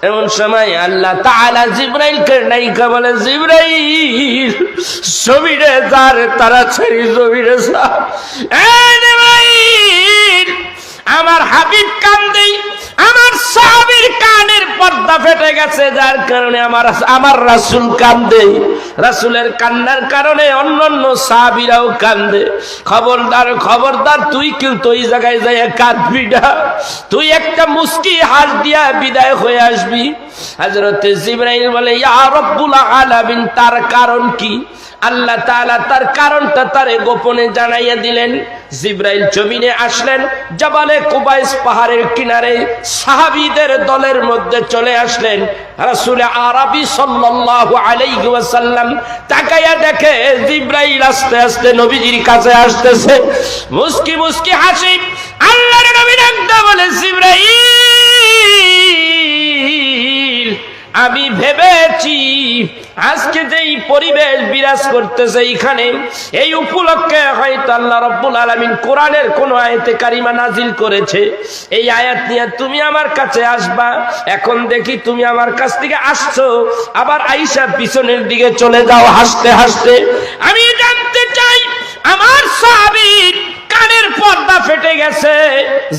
এমন সময় আল্লাহ তাআলা জিবরাইলকে ডাইকা বলে, জিবরাইল, জমিনে যার তাড়াতাড়ি জমিনে যা। জিবরাইল, আমার হাবিব কান্দেই, আমার সাহাবীর কানের পর্দা ফেটে গেছে, যার কারণে আমার রাসূল কান্দে। রাসূলের কান্নার কারণে অন্যান্য সাহাবীরাও কান্দে। খবরদার খবরদার, তুই কিন্তু ওই জায়গায় যাইয়া কাঁদবি না, তুই একটা মুস্কি হাস দিয়া বিদায় হয়ে আসবি। হযরত জিবরাইল বলে, ইয়া রাব্বুল আলামিন, তার কারণ কি? আল্লাহ তাআলা তার কারণটা তারে গোপনে জানাইয়া দিলেন। জিবরাইল জমিনে আসলেন, জাবালে কুবাইস পাহাড়ের কিনারে সাহাবীদের দলের মধ্যে চলে আসলেন। রাসূল আরবি সাল্লাল্লাহু আলাইহি ওয়াসাল্লাম তাকায়া দেখে জিবরাইল আস্তে আস্তে নবীজির কাছে আসতেছে, মুস্কি মুস্কি হাসি। আল্লাহর নবী ডাকতে বলে, জিবরাইল, আমি ভেবেছি আজকে যেই পরিবেশ বিরাজ করতেছে এইখানে, এই উপলক্ষে হয়তো আল্লাহ রাব্বুল আলামিন কোরআনের কোন আয়াতে কারিমা নাজিল করেছে। এই আয়াত নিয়ে তুমি আমার কাছে আসবা। এখন দেখি তুমি আমার কাছ থেকে আসছো, আবার আয়েশা পিছনের দিকে চলে যাও হাসতে হাসতে। আমি জানতে চাই আমার সাহাবীর কানের পর্দা ফেটে গেছে,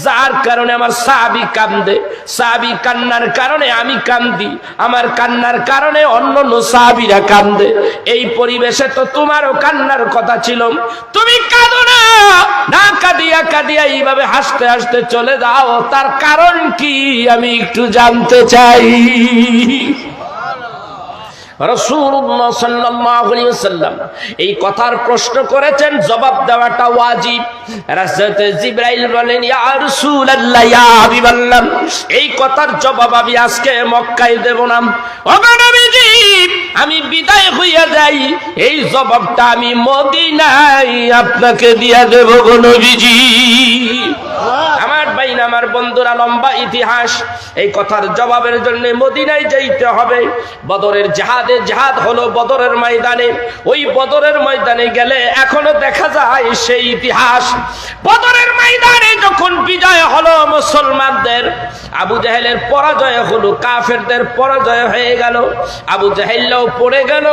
যার কারণে আমার সাহাবী কান্দে। সাহাবী কান্নার কারণে আমি কান্দি, আমার কান্নার কারণে অন্যান্য সাহাবীরা কান্দে। এই পরিবেশে তো তোমারও কান্নার কথা ছিল, তুমি কাঁদো না। না কাঁদিয়া কাঁদিয়া এইভাবে হাসতে হাসতে চলে যাও, তার কারণ কি আমি একটু জানতে চাই। রাসূলুল্লাহ সাল্লাল্লাহু আলাইহি ওয়াসাল্লাম এই কথার প্রশ্ন করেছেন, জবাব দেওয়াটা ওয়াজিব। হযরত জিবরাইল বলেন, ইয়া রাসূলুল্লাহ, ইয়া হাবিবাল্লাহ, এই কথার জবাব আমি আজকে মক্কায় দেব না। ওগো নবীজি, আমি বিদায় হইয়া যাই, এই জবাবটা আমি মদিনায় আপনাকে দিয়া দেব গো নবীজি। আমার ভাইনা, আমার বন্ধুরা, লম্বা ইতিহাস। এই কথার জবাবের জন্য মদিনায় যাইতে হবে। বদরের জিহাদ হলো বদরের ময়দানে। ওই বদরের ময়দানে গেলে এখনো দেখা যায় সেই ইতিহাস। বদরের ময়দানে যখন বিজয় হলো মুসলমানদের, আবু জাহেলের পরাজয় হলো, কাফেরদের পরাজয় হয়ে গেল, আবু জাহেলও পড়ে গেল।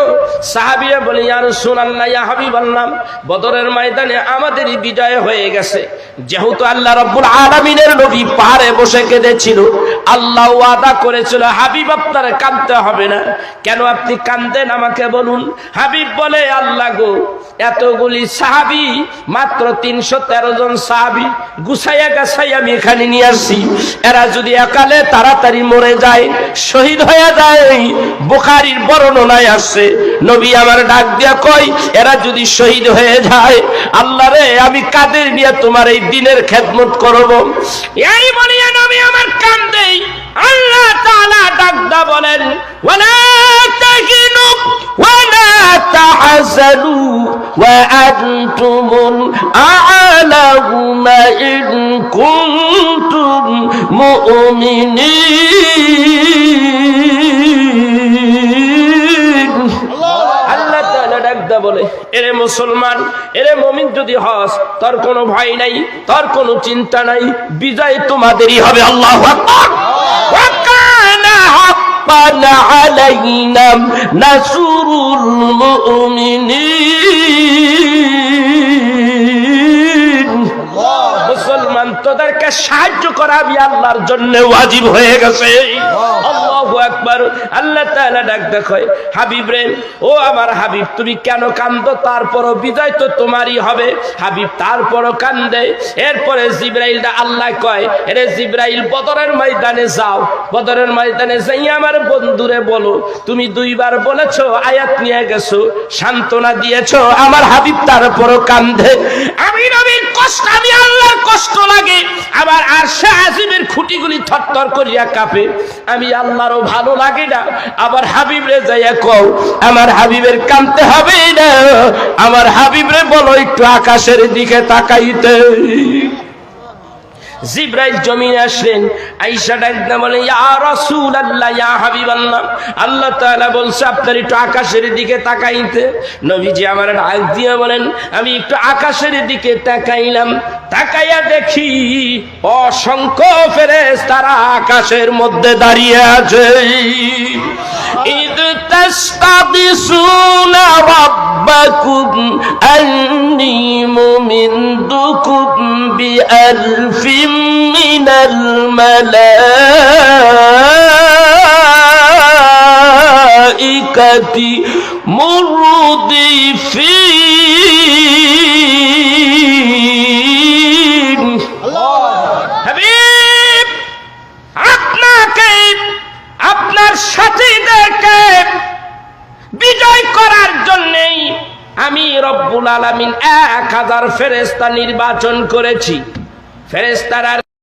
সাহাবীরা বলে, ইয়া রাসূলুল্লাহ, ইয়া হাবিবাল্লাহ, বদরের ময়দানে আমাদেরই বিজয় হয়ে গেছে। যেহেতু আল্লাহ রাব্বুল আলামিনের নবী পাহাড়ে বসে কেঁদেছিল, আল্লাহ ওয়াদা করেছিল, হাবিব আপনার কাঁদতে হবে না। কেন আপনি কাঁদেন আমাকে বলুন। হাবিব বলে, আল্লাহ গো, এতগুলি সাহাবী, মাত্র 313 জন সাহাবী গুছাইয়া গাছাইয়া আমি এখানে নিয়ে আসছি, এরা যদি একালে তাড়াতাড়ি মরে যায়, শহীদ হয়ে যায়, বুখারীর বর্ণনায় আসছে, নবী আমার ডাক দিয়া কই, এরা যদি শহীদ হয়ে যায়, আল্লাহ রে, আমি কাদের নিয়ে তোমার এই দিনের খেদমত করব। এই বলিয়া নবী আমার কান্দে। আল্লাহ তাআলা ডাকদা বলেন, ওয়ালা তাহিনু ওয়ালা তাহজানু ওয়া আনতুমুল আ'লাউনা ইন কুনতুম মুমিনিন। আল্লাহ তাআলা ডাকদা বলে, এরে মুসলমান, এরে মুমিন যদি হস, তোর কোনো ভয় নাই, তোর কোনো চিন্তা নাই, বিজয় তোমাদেরই হবে। আল্লাহু আকবার। ওয়া কানা হাক্কান আলাইনা নাসরুল মুমিনিন। মুসলমান, তোদেরকে সাহায্য করা আমি আল্লাহর জন্য ওয়াজিব হয়ে গেছে। আল্লাহু আকবার। আল্লাহ তাআলা ডাক দেখয়, হাবিব রে, ও আমার হাবিব, তুমি কেন কান্দো? তারপরও বিজয় তো তোমারই হবে। হাবিব তারপরও কান্দে। এরপরে জিবরাইলটা আল্লাহ কয়, এরে জিবরাইল, বদরের ময়দানে যাও, বদরের ময়দানে যাই আমার বন্ধুরে বলো, তুমি 2 বার বলেছো, আয়াত নিয়ে গেছো, সান্ত্বনা দিয়েছো, আমার হাবিব তারপরও কান্দে। আমি নবীর কষ্ট, আমি আল্লাহর কষ্ট লাগে, আমার আরশে আজিমের খুঁটিগুলি থরথর করিয়া কাঁপে, আমি আল্লাহরও ভালো লাগে না। আবার হাবিবরে যাইয়া কও, আমার হাবিবের কাঁদতে হবে না, আমার হাবিবরে বলো একটু আকাশের দিকে তাকাইতে। জিবরাইল জমিনে আসলেন, আয়েশা ডাকতে বলে, ইয়া রাসূলুল্লাহ, ইয়া হাবিবাল্লাহ, আল্লাহ তাআলা বলছে আপনার একটু আকাশের দিকে তাকাইতে। নবীজি আমার ডাক দিয়ে বলেন, আমি একটু আকাশের দিকে তাকাইলাম, তাকাইয়া দেখি অসংখ্য ফেরেশতারা আকাশের মধ্যে দাঁড়িয়ে আছে। ইদ তাস্তাগিসুনা রাব্বাকুম আন্নী মুমিদ্দুকুম বিআলফিন মিনাল মালায়েকা মালাইকাতি মুরদিফিন। হাবিব, আপনাকে আপনার সাথীদেরকে বিজয় করার জন্যই আমি রব্বুল আলামিন 1000 ফেরেশতা নির্বাচন করেছি। ফেরেশতারা